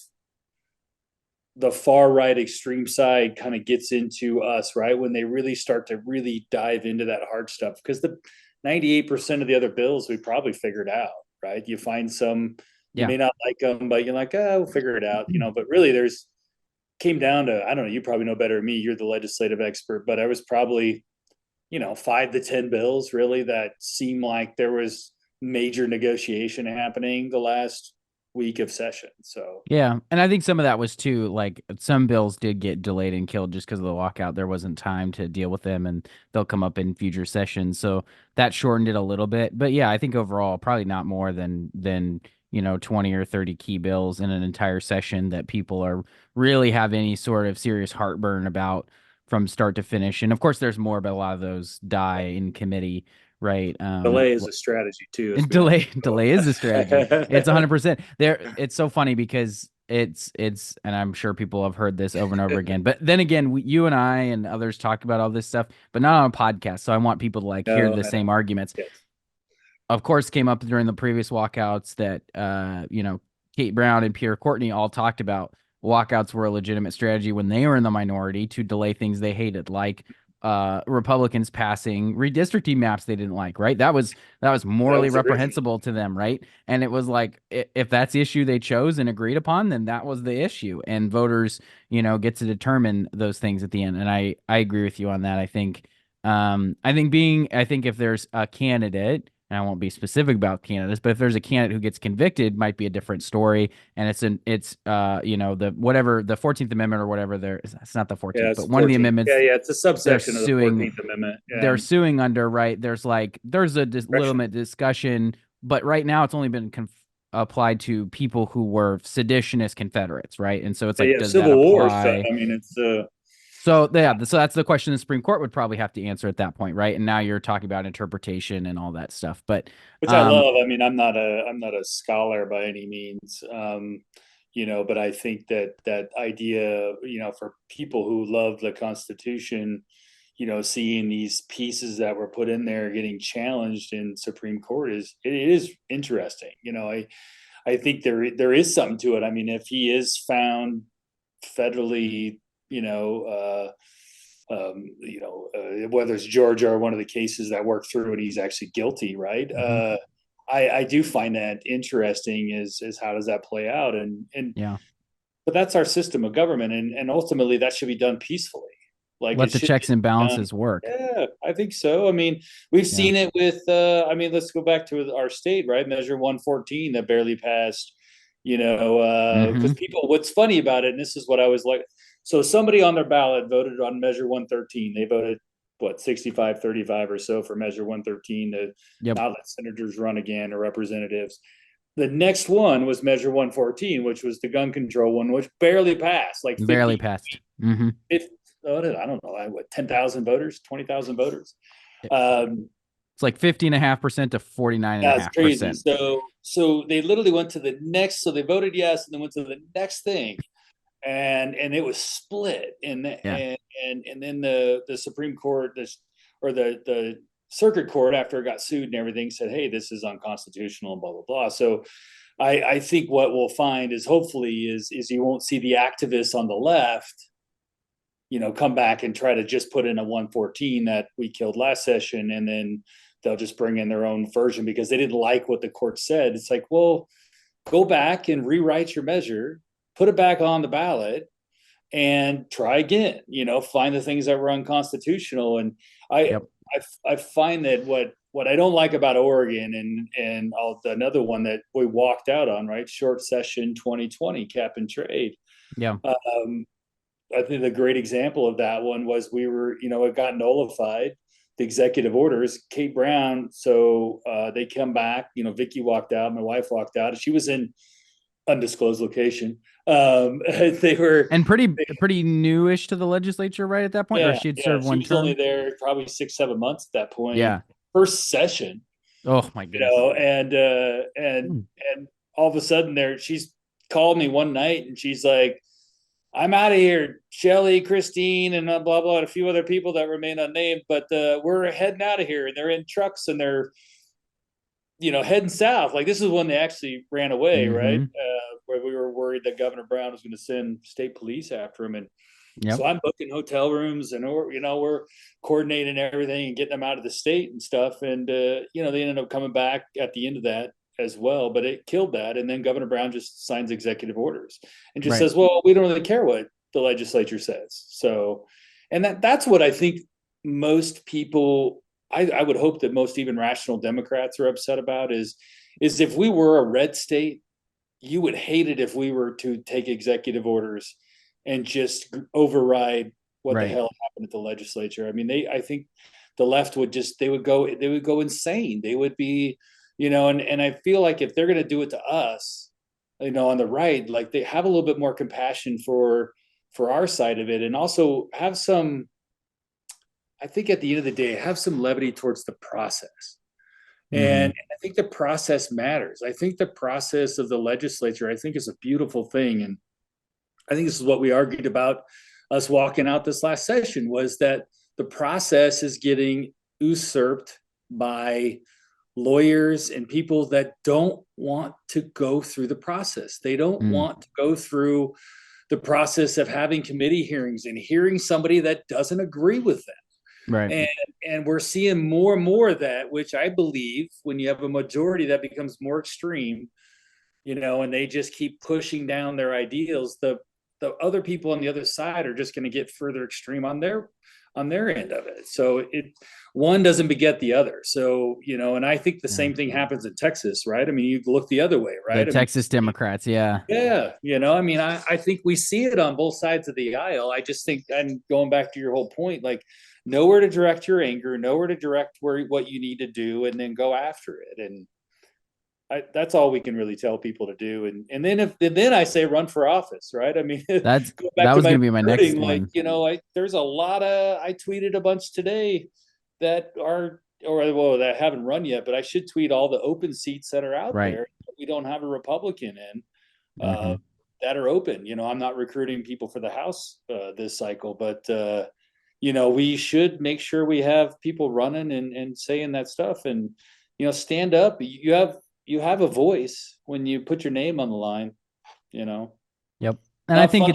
the far right extreme side kind of gets into us, right? When they really start to really dive into that hard stuff, because the 98% of the other bills we probably figured out, right? You find some, you may not like them, but you're like, we'll figure it out, but really came down to, I don't know, you probably know better than me, you're the legislative expert, but I was probably, 5 to 10 bills really that seemed like there was major negotiation happening the last week of session. So yeah, and I think some of that was too, like some bills did get delayed and killed just because of the lockout. There wasn't time to deal with them, and they'll come up in future sessions, so that shortened it a little bit. But yeah, I think overall probably not more than 20 or 30 key bills in an entire session that people are really have any sort of serious heartburn about from start to finish. And of course there's more, but a lot of those die in committee, right? delay is a strategy too. And delay is a strategy. It's 100% there. It's so funny because it's, and I'm sure people have heard this over and over again, but then again, you and I and others talk about all this stuff, but not on a podcast. So I want people to hear the same arguments. Yes. Of course, came up during the previous walkouts that, Kate Brown and Pierre Courtney all talked about walkouts were a legitimate strategy when they were in the minority to delay things they hated, like Republicans passing redistricting maps they didn't like, right? That was morally reprehensible to them, right? And it was like, if that's the issue they chose and agreed upon, then that was the issue, and voters, get to determine those things at the end. And I agree with you on that. I think if there's a candidate, and I won't be specific about candidates, but if there's a candidate who gets convicted, might be a different story. And it's the 14th Amendment or whatever. It's not the 14th, but one of the amendments. Yeah, it's a subsection of the 14th Amendment. Yeah. They're suing under, right? There's a little bit discussion, but right now it's only been applied to people who were seditionist Confederates, right? And so it's like, does Civil that War apply? stuff. I mean, it's So that's the question the Supreme Court would probably have to answer at that point, right? And now you're talking about interpretation and all that stuff, but which I love. I mean, I'm not a scholar by any means, but I think that idea, for people who love the Constitution, seeing these pieces that were put in there getting challenged in Supreme Court it is interesting. I think there is something to it. I mean, if he is found federally, whether it's Georgia or one of the cases that worked through and he's actually guilty, right? Mm-hmm. I do find that interesting is how does that play out? And yeah, but that's our system of government, and ultimately that should be done peacefully. Like, let the checks and balances work. Yeah, I think so. I mean, we've seen it with let's go back to our state, right? Measure 114 that barely passed, because people, what's funny about it, and this is what I was like, so somebody on their ballot voted on Measure 113. They voted, 65-35 or so for Measure 113 to not let senators run again or representatives. The next one was Measure 114, which was the gun control one, which barely passed. Barely passed. Mm-hmm. I don't know, 10,000 voters, 20,000 voters. It's like 50.5% to 49.5%. That's crazy. So they literally went to the next. So they voted yes, and then went to the next thing, and it was split. And then the Supreme Court, the Circuit Court, after it got sued and everything, said, hey, this is unconstitutional and blah blah blah. So I think what we'll find is hopefully is you won't see the activists on the left, come back and try to just put in a 114 that we killed last session, and then they'll just bring in their own version because they didn't like what the court said. It's like, well, go back and rewrite your measure, put it back on the ballot, and try again. Find the things that were unconstitutional. And I find that what I don't like about Oregon and another one that we walked out on, right? Short session 2020 cap and trade. Yeah. I think the great example of that one was it got nullified, the executive orders. Kate Brown, so they come back, Vicky walked out, my wife walked out. She was in undisclosed location. They were And pretty newish to the legislature right at that point, or yeah, she'd yeah. served She one was only term. there probably 6-7 months at that point. Yeah. First session, Oh my you goodness. know, and all of a sudden she's called me one night and she's like, I'm out of here, Shelly, Christine, and blah, blah, and a few other people that remain unnamed, but we're heading out of here. And they're in trucks and they're, heading south. Like, this is when they actually ran away, right? Where we were worried that Governor Brown was going to send state police after him. And so I'm booking hotel rooms and, we're coordinating everything and getting them out of the state and stuff. And, they ended up coming back at the end of that as well, but it killed that. And then Governor Brown just signs executive orders and just says, well, we don't really care what the legislature says. So, and that's what I think most people, I would hope that most even rational Democrats are upset about is if we were a red state, you would hate it if we were to take executive orders and just override what the hell happened at the legislature. I mean, I think the left would they would go insane. They would be, and I feel like if they're going to do it to us, on the right, like, they have a little bit more compassion for our side of it, and also have some, I think at the end of the day, have some levity towards the process. And I think the process matters. I think the process of the legislature, I think, is a beautiful thing. And I think this is what we argued about us walking out this last session, was that the process is getting usurped by lawyers and people that don't want to go through the process. They don't want to go through the process of having committee hearings and hearing somebody that doesn't agree with them. Right. And we're seeing more and more of that, which I believe when you have a majority that becomes more extreme, and they just keep pushing down their ideals, the other people on the other side are just going to get further extreme on their end of it. So one doesn't beget the other. So, and I think the same thing happens in Texas, right? I mean, you look the other way, right? The Texas Democrats. Yeah. Yeah. I mean, I think we see it on both sides of the aisle. I just think, and going back to your whole point, like, know where to direct your anger, know where to direct what you need to do, and then go after it. And that's all we can really tell people to do. And then I say run for office, right? I mean, that was going to be my next one. There's a lot of, I tweeted a bunch today that that haven't run yet, but I should tweet all the open seats that are out there that we don't have a Republican in that are open. I'm not recruiting people for the House this cycle, but we should make sure we have people running and saying that stuff, and stand up. You have a voice when you put your name on the line. Yep. And I think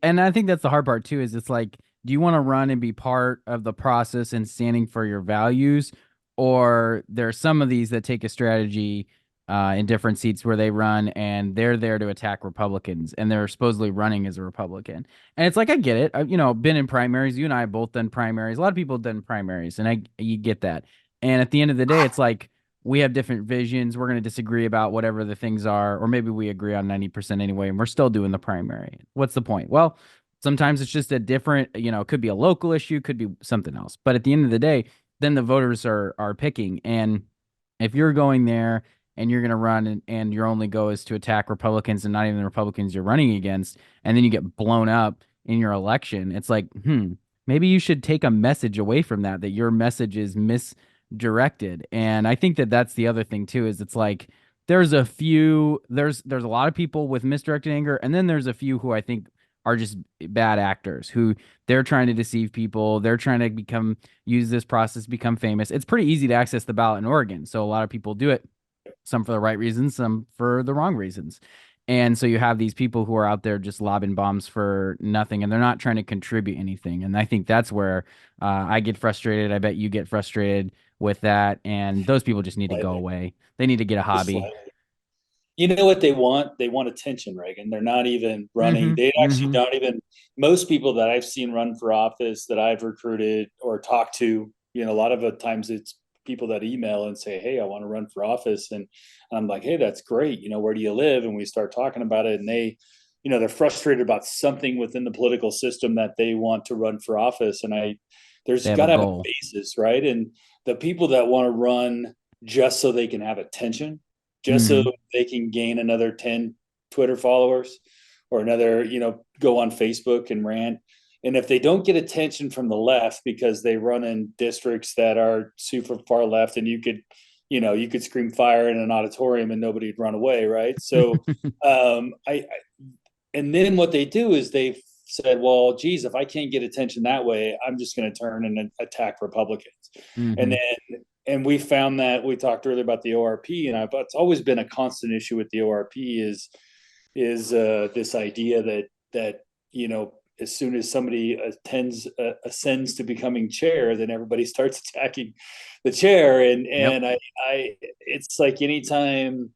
and I think that's the hard part too, is it's like, do you want to run and be part of the process and standing for your values, or there are some of these that take a strategy in different seats where they run and they're there to attack Republicans and they're supposedly running as a Republican. And it's like, I get it. I've, been in primaries. You and I have both done primaries. A lot of people have done primaries, and you get that. And at the end of the day, it's like, we have different visions. We're going to disagree about whatever the things are, or maybe we agree on 90% anyway, and we're still doing the primary. What's the point? Well, sometimes it's just a different, it could be a local issue, could be something else. But at the end of the day, then the voters are picking. And if you're going there and you're going to run and your only goal is to attack Republicans and not even the Republicans you're running against, and then you get blown up in your election, it's like, maybe you should take a message away from that your message is misdirected. And I think that's the other thing too, is it's like, there's a lot of people with misdirected anger, and then there's a few who I think are just bad actors, who they're trying to deceive people. They're trying to use this process, become famous. It's pretty easy to access the ballot in Oregon. So a lot of people do it, some for the right reasons, some for the wrong reasons. And so you have these people who are out there just lobbing bombs for nothing, and they're not trying to contribute anything. And I think that's where I get frustrated. I bet you get frustrated with that. And those people just need to go away. They need to get a hobby. You know what they want? They want attention, Reagan. They're not even running. They actually not even, most people that I've seen run for office that I've recruited or talked to, a lot of the times it's people that email and say, hey, I want to run for office. And I'm like, hey, that's great. Where do you live? And we start talking about it, and they, they're frustrated about something within the political system that they want to run for office. And there's got to have a basis, right? And the people that want to run just so they can have attention, just so they can gain another 10 Twitter followers or another, go on Facebook and rant. And if they don't get attention from the left because they run in districts that are super far left, and you could scream fire in an auditorium and nobody'd run away, right? So and then what they do is they've said, well, geez, if I can't get attention that way, I'm just going to turn and attack Republicans. And we found that, we talked earlier about the ORP, and it's always been a constant issue with the ORP is this idea that as soon as somebody ascends to becoming chair, then everybody starts attacking the chair. And it's like anytime,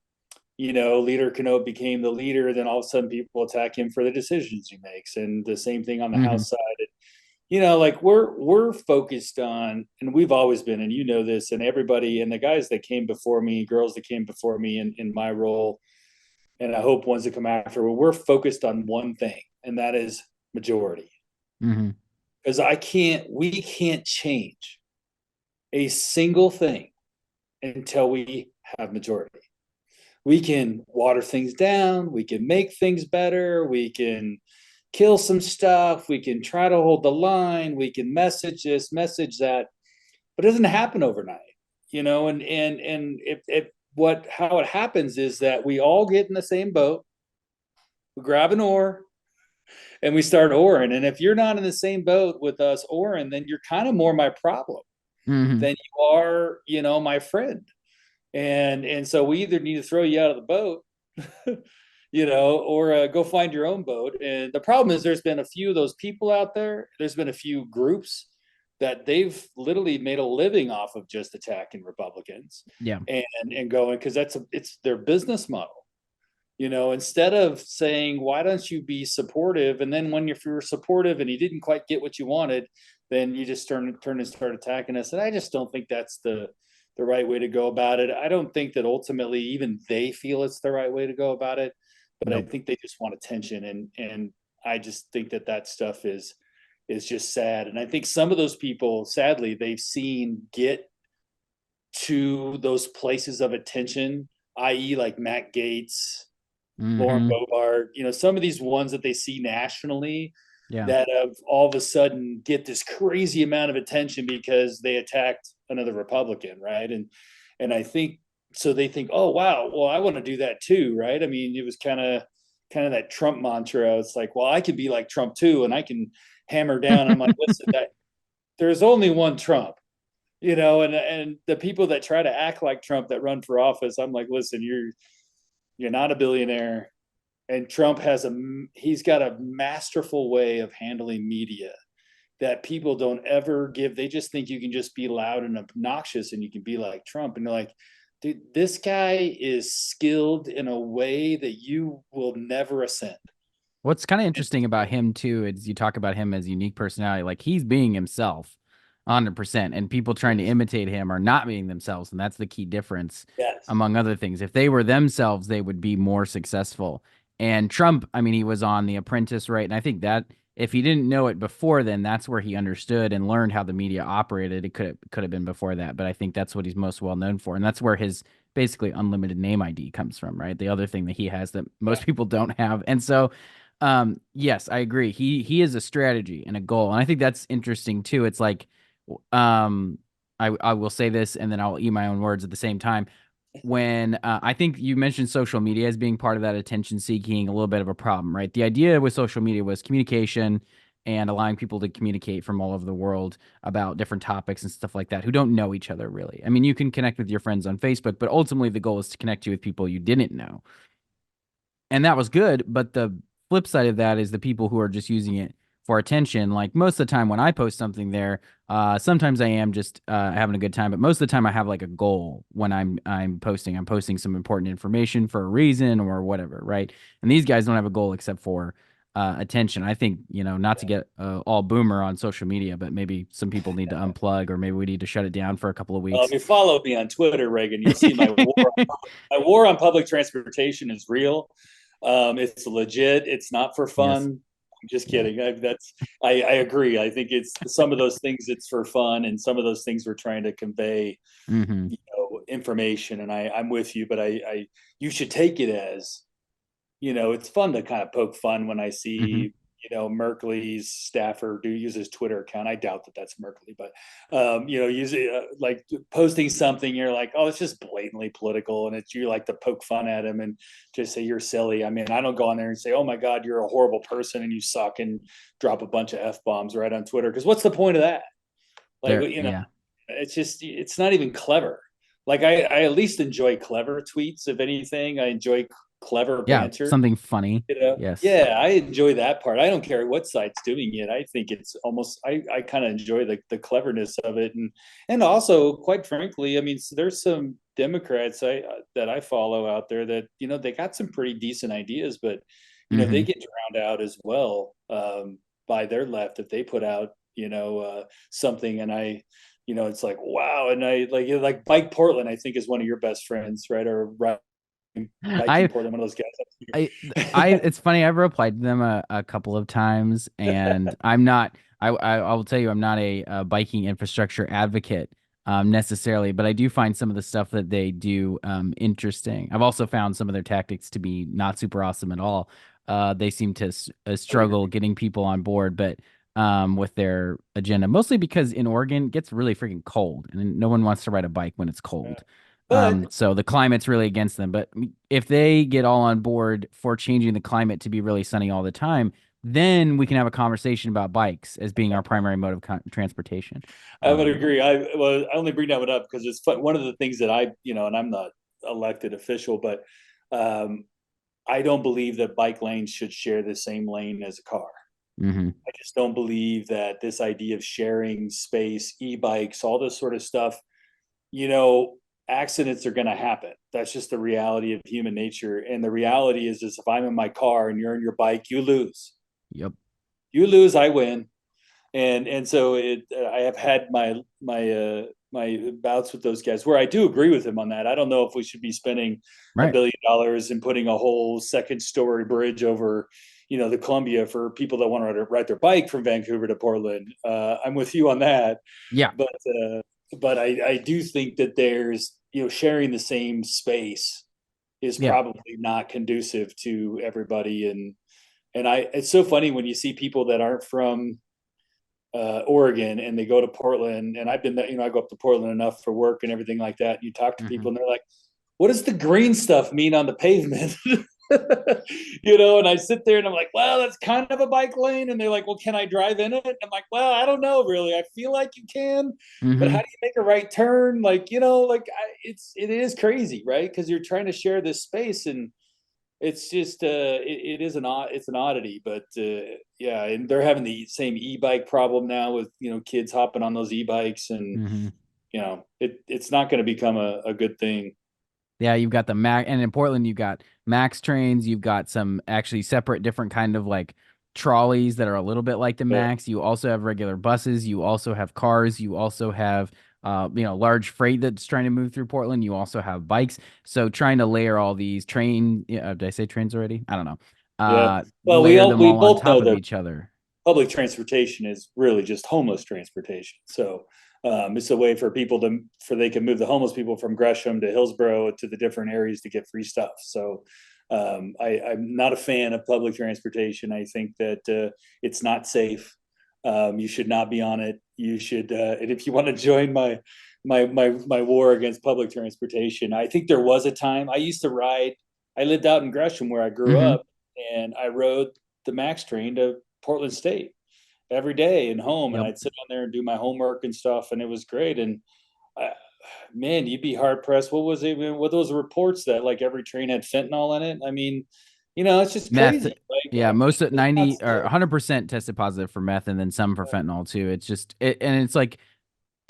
Leader Canode became the leader, then all of a sudden people attack him for the decisions he makes. And the same thing on the House side. Like we're focused on, and we've always been, and this, and everybody, and the guys that came before me, girls that came before me in my role, and I hope ones that come after, we're focused on one thing, and that is majority. Because we can't change a single thing until we have majority. We can water things down, we can make things better, we can kill some stuff, we can try to hold the line, we can message this, message that, but it doesn't happen overnight, and how it happens is that we all get in the same boat, we grab an oar, and we start oaring. And if you're not in the same boat with us oaring, then you're kind of more my problem than you are, my friend. And so we either need to throw you out of the boat, or go find your own boat. And the problem is there's been a few of those people out there. There's been a few groups that they've literally made a living off of just attacking Republicans. Yeah. And going, because it's their business model. Instead of saying, why don't you be supportive? And then if you're supportive and you didn't quite get what you wanted, then you just turn and start attacking us. And I just don't think that's the right way to go about it. I don't think that ultimately even they feel it's the right way to go about it, but I think they just want attention. And I just think that stuff is just sad. And I think some of those people, sadly, they've seen get to those places of attention, i.e. like Matt Gaetz, Lauren Boebert, some of these ones that they see nationally that have all of a sudden get this crazy amount of attention because they attacked another Republican, right? And I think so they think, oh wow, well I want to do that too, right? I mean, it was kind of that Trump mantra. It's like, well, I can be like Trump too, and I can hammer down. I'm like, listen, there's only one Trump, and the people that try to act like Trump that run for office, I'm like, listen, you're not a billionaire, and Trump he's got a masterful way of handling media that people don't ever give. They just think you can just be loud and obnoxious and you can be like Trump. And they're like, dude, this guy is skilled in a way that you will never ascend. What's kind of interesting about him too is you talk about him as unique personality, like he's being himself 100%, and people trying to imitate him are not being themselves. And that's the key difference, among other things. If they were themselves, they would be more successful. And Trump, I mean, he was on The Apprentice, right? And I think that if he didn't know it before then, that's where he understood and learned how the media operated. It could have been before that, but I think that's what he's most well known for. And that's where his basically unlimited name ID comes from, right? The other thing that he has that most people don't have. And so, yes, I agree. He is a strategy and a goal. And I think that's interesting too. It's like, I will say this and then I'll eat my own words at the same time. When I think you mentioned social media as being part of that attention seeking, a little bit of a problem, right? The idea with social media was communication and allowing people to communicate from all over the world about different topics and stuff like that who don't know each other really. I mean, you can connect with your friends on Facebook, but ultimately the goal is to connect you with people you didn't know. And that was good, but the flip side of that is the people who are just using it for attention. Like most of the time when I post something there, sometimes I am just having a good time, but most of the time I have like a goal when I'm posting. I'm posting some important information for a reason or whatever, right? And these guys don't have a goal except for attention. I think, not to get all boomer on social media, but maybe some people need to unplug, or maybe we need to shut it down for a couple of weeks. Well, if you follow me on Twitter, Reagan, you'll see my war on public transportation is real. It's legit. It's not for fun. Yes. I'm just kidding. I agree. I think it's some of those things it's for fun, and some of those things we're trying to convey, information, and I'm with you, but you should take it as, it's fun to kind of poke fun when I Hmm. see, Merkley's staffer use his Twitter account. I doubt that that's Merkley, but, usually like posting something, you're like, oh, it's just blatantly political. And you like to poke fun at him and just say, you're silly. I mean, I don't go on there and say, oh my God, you're a horrible person and you suck, and drop a bunch of F-bombs right on Twitter. Cause what's the point of that? Like, Yeah. it's not even clever. Like I at least enjoy clever tweets. If anything, I enjoy clever Yeah. banter. Something funny. Yes. Yeah, I enjoy that part. I don't care what side's doing it. I think it's almost, I kind of enjoy the cleverness of it, and also, quite frankly, I mean, so there's some Democrats that I follow out there that they got some pretty decent ideas, but they Hmm. get drowned out as well, by their left if they put out something, and it's like, wow. And I like Bike Portland, I think, is one of your best friends, right? Or right, Biking I Portland, one of those I guys. it's funny. I've replied to them a couple of times, and I'm not. I will tell you, I'm not a biking infrastructure advocate necessarily, but I do find some of the stuff that they do interesting. I've also found some of their tactics to be not super awesome at all. They seem to struggle getting people on board, but with their agenda, mostly because in Oregon it gets really freaking cold, and no one wants to ride a bike when it's cold. But So the climate's really against them. But if they get all on board for changing the climate to be really sunny all the time, then we can have a conversation about bikes as being our primary mode of transportation. I would Um, agree. I only bring that up because it's fun. One of the things that and I'm not elected official, but um, I don't believe that bike lanes should share the same lane as a car. mhm. I just don't believe that this idea of sharing space, e-bikes, all this sort of stuff, you know, accidents are going to happen. That's just the reality of human nature. And the reality is if I'm in my car and you're in your bike, you lose. Yep. You lose, I win. And so I have had my bouts with those guys where I do agree with him on that. I don't know if we should be spending $1 Right. billion and putting a whole second story bridge over the Columbia for people that want to ride their bike from Vancouver to Portland. I'm with you on that, Yeah. but I do think that there's sharing the same space is Yeah. probably not conducive to everybody. And it's so funny when you see people that aren't from Oregon and they go to Portland, and I've been I go up to Portland enough for work and everything like that. And you talk to people Hmm. and they're like, what does the green stuff mean on the pavement? And I sit there and I'm like, well, that's kind of a bike lane. And they're like, well, can I drive in it? And I'm like, well, I don't know, really. I feel like you can, but how Hmm. do you make a right turn? It is crazy, right? Because you're trying to share this space, and it's just it is it's an oddity, but yeah, and they're having the same e-bike problem now with kids hopping on those e-bikes, and Hmm. it's not going to become a good thing. Yeah, you've got the Mac, and in Portland, you've got Max trains. You've got some actually separate, different kind of like trolleys that are a little bit like the Yeah. Max. You also have regular buses. You also have cars. You also have, large freight that's trying to move through Portland. You also have bikes. So trying to layer all these did I say trains already? I don't know. Yeah. Well, Layer them we all on both know top of that each other. public transportation is really just homeless transportation. So it's a way for people they can move the homeless people from Gresham to Hillsborough to the different areas to get free stuff. So I'm not a fan of public transportation. I think that it's not safe. You should not be on it. You should, and if you want to join my war against public transportation, I think there was a time I used to ride. I lived out in Gresham where I grew Hmm. up, and I rode the Max train to Portland State every day and home, and Yep. I'd sit on there and do my homework and stuff, and it was great. And I, man, you'd be hard pressed. What was even what those reports that like every train had fentanyl in it? I mean, it's just Meth. crazy. Like, Yeah, most of it's not 90 or safe. 100% tested positive for meth, and then some for fentanyl too. It's just and it's like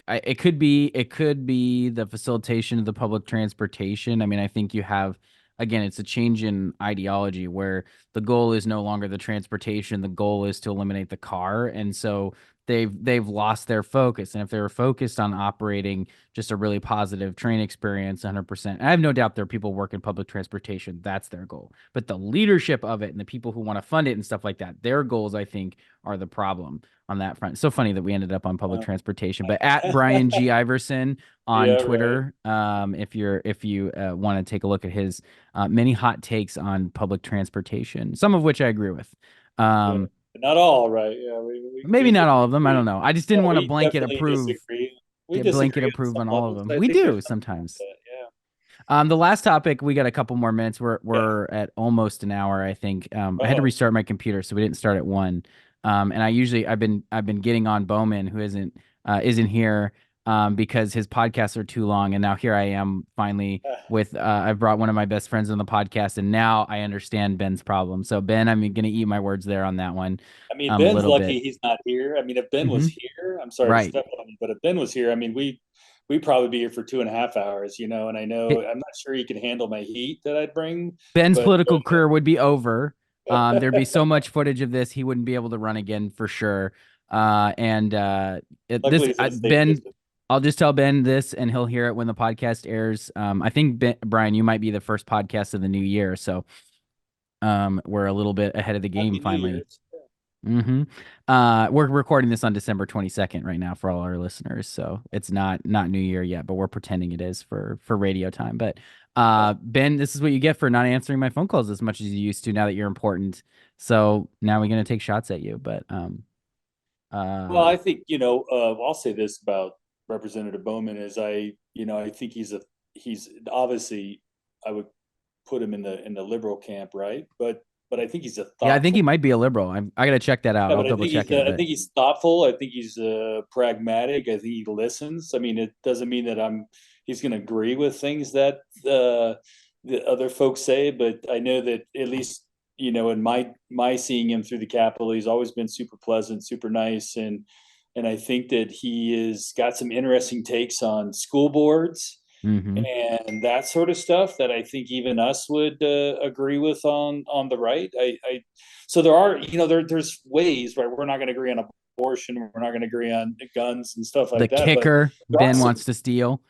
it could be the facilitation of the public transportation. I mean, I think you have again, it's a change in ideology where the goal is no longer the transportation, the goal is to eliminate the car. And so they've lost their focus. And if they were focused on operating just a really positive train experience 100%, I have no doubt there are people working public transportation. That's their goal. But the leadership of it and the people who want to fund it and stuff like that, their goals, I think, are the problem on that front. It's so funny that we ended up on public transportation. But at Bryan G. Iverson on Twitter, right. If you want to take a look at his many hot takes on public transportation, some of which I agree with. Not all, right? Yeah, maybe not all of them. I don't know. I just didn't want to blanket approve. Blanket approve on all of them. We do sometimes. The last topic, we got a couple more minutes. We're at almost an hour, I think. I had to restart my computer, so we didn't start at 1. And I've been getting on Bowman, who isn't here because his podcasts are too long. And now here I am finally with I've brought one of my best friends on the podcast, and now I understand Ben's problem. So Ben, I'm going to eat my words there on that one. I mean, Ben's lucky he's not here. I mean, if Ben was here, I'm sorry to step on him, but if Ben was here, I mean, we'd probably be here for 2.5 hours, and I know I'm not sure he can handle my heat that I'd bring. Ben's political career would be over. There'd be so much footage of this, he wouldn't be able to run again for sure. Ben, I'll just tell Ben this, and he'll hear it when the podcast airs. I think Bryan, you might be the first podcast of the new year, so we're a little bit ahead of the game finally. We're recording this on December 22nd right now for all our listeners, so it's not New Year yet, but we're pretending it is for radio time. But Ben, this is what you get for not answering my phone calls as much as you used to now that you're important. So now we're gonna take shots at you. But well, I think I'll say this about Representative Bowman is I think he's obviously, I would put him in the liberal camp, right? But I think he's I think he might be a liberal. I got to check that out. I'll double check it. I think he's thoughtful. I think he's pragmatic. I think he listens. I mean, it doesn't mean that he's going to agree with things that the other folks say, but I know that at least, in my seeing him through the Capitol, he's always been super pleasant, super nice. And I think that he has got some interesting takes on school boards. And that sort of stuff that I think even us would agree with on the right. So there are, there's ways, right? We're not going to agree on abortion. We're not going to agree on guns and stuff like that. The kicker Ben wants to steal.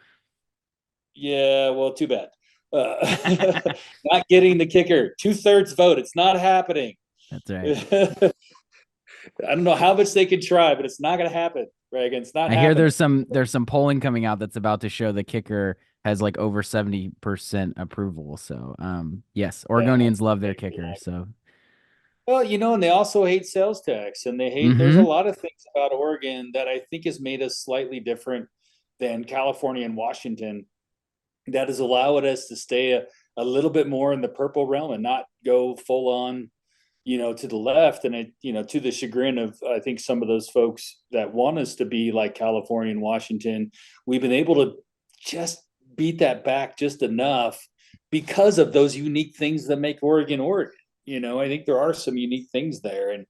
Yeah, well, too bad. Not getting the kicker. 2/3 vote. It's not happening. That's right. I don't know how much they could try, but it's not going to happen. Reagan, it's not happening. I hear there's some polling coming out that's about to show the kicker has like over 70% approval. So yes, Oregonians love their kicker. So well, and they also hate sales tax, and they hate there's a lot of things about Oregon that I think has made us slightly different than California and Washington that has allowed us to stay a little bit more in the purple realm and not go full on to the left. And it, to the chagrin of, I think, some of those folks that want us to be like California and Washington, we've been able to just beat that back just enough because of those unique things that make Oregon. I think there are some unique things there. And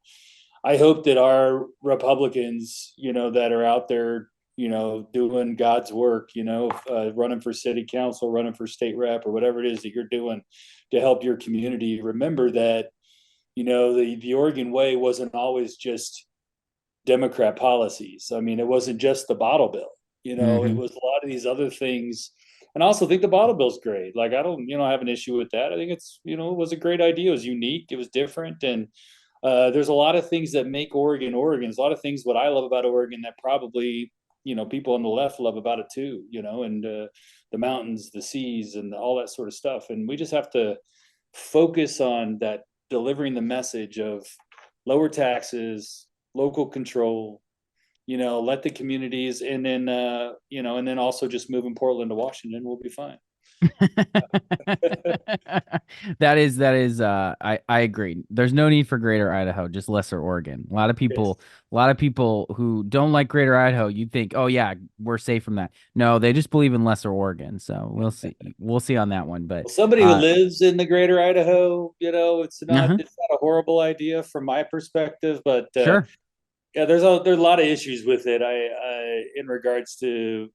I hope that our Republicans, that are out there, doing God's work, running for city council, running for state rep, or whatever it is that you're doing to help your community, remember that the Oregon way wasn't always just Democrat policies. I mean, it wasn't just the bottle bill, it was a lot of these other things. And I also think the bottle bill's great. Like, I don't, have an issue with that. I think it's, it was a great idea. It was unique. It was different. And there's a lot of things that make Oregon. There's a lot of things what I love about Oregon that probably, people on the left love about it too, and the mountains, the seas, and all that sort of stuff. And we just have to focus on that, delivering the message of lower taxes, local control, let the communities, and then, and then also just moving Portland to Washington, we'll be fine. That is I agree. There's no need for Greater Idaho, just lesser Oregon. A lot of people who don't like Greater Idaho, you'd think, oh yeah, we're safe from that. No, they just believe in lesser Oregon. So we'll see on that one. But somebody who lives in the Greater Idaho, it's not a horrible idea from my perspective, but sure. Yeah, there's a lot of issues with it. I in regards to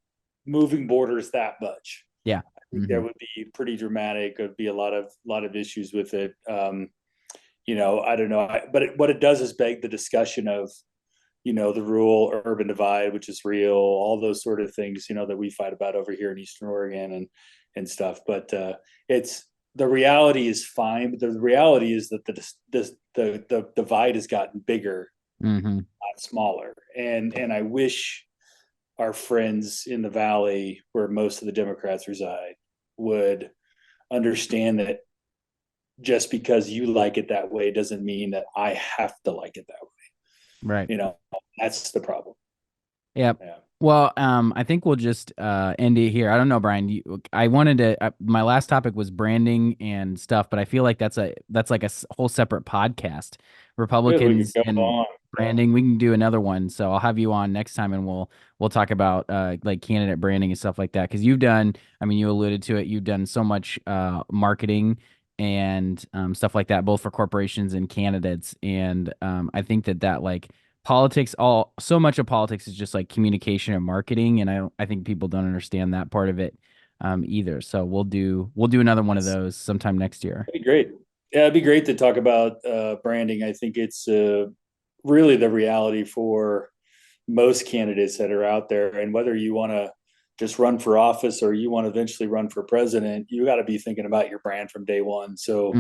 moving borders that much. Yeah. That would be pretty dramatic. There'd be a lot of issues with it. I don't know, but what it does is beg the discussion of, the rural urban divide, which is real, all those sort of things, that we fight about over here in Eastern Oregon and stuff. But the reality is fine. But the reality is that the divide has gotten bigger, not smaller. And I wish our friends in the Valley, where most of the Democrats reside, would understand that just because you like it that way doesn't mean that I have to like it that way. Right. That's the problem. Yep. Yeah. Well, I think we'll just end it here. I don't know, Brian. I wanted to. My last topic was branding and stuff, but I feel like that's like a whole separate podcast. Republicans and branding. We can do another one. So I'll have you on next time, and we'll talk about like candidate branding and stuff like that. Because you've done. I mean, you alluded to it. You've done so much marketing and stuff like that, both for corporations and candidates. And I think that like. Politics, so much of politics is just like communication and marketing, and I think people don't understand that part of it either. So we'll do another one of those sometime next year. That'd be great. Yeah, it'd be great to talk about branding. I think it's really the reality for most candidates that are out there, and whether you want to just run for office or you want to eventually run for president, you got to be thinking about your brand from day one. So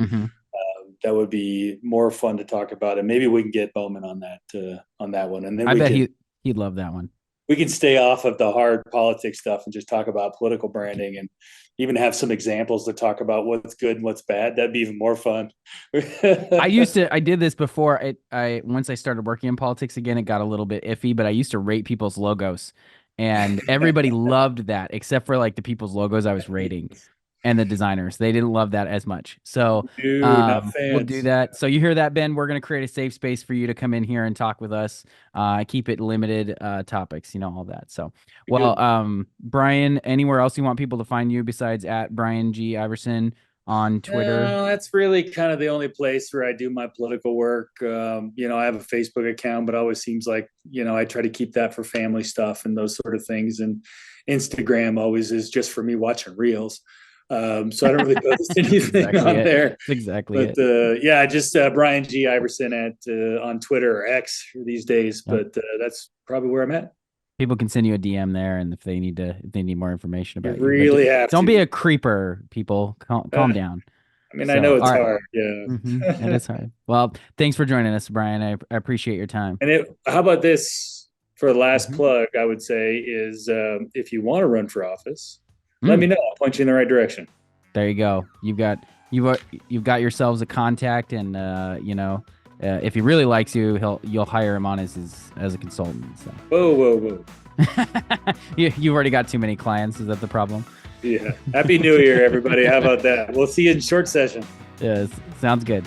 that would be more fun to talk about, and maybe we can get Bowman on that one. And then I bet he'd love that one. We can stay off of the hard politics stuff and just talk about political branding, and even have some examples to talk about what's good and what's bad. That'd be even more fun. I did this before. Once I started working in politics again, it got a little bit iffy, but I used to rate people's logos, and everybody loved that except for like the people's logos I was rating. And the designers, they didn't love that as much. So we'll do that. So you hear that, Ben? We're going to create a safe space for you to come in here and talk with us. Keep it limited topics, all that. So, well, Brian, anywhere else you want people to find you besides at Bryan G. Iverson on Twitter? No, that's really kind of the only place where I do my political work. I have a Facebook account, but it always seems like, I try to keep that for family stuff and those sort of things. And Instagram always is just for me watching reels. So I don't really post anything on there. That's exactly it. Just Bryan G. Iverson on Twitter or X these days. But that's probably where I'm at. People can send you a DM there, and if they need more information about you, really don't be a creeper. People, calm down. I mean, I know it's hard. Yeah, it is hard. Well, thanks for joining us, Brian. I appreciate your time. And how about this for the last plug? I would say is if you want to run for office. Let me know. I'll point you in the right direction. There you go. You've got yourselves a contact, and if he really likes you, you'll hire him on as a consultant. So. Whoa. You've already got too many clients. Is that the problem? Yeah. Happy New Year, everybody. How about that? We'll see you in short session. Yes. Sounds good.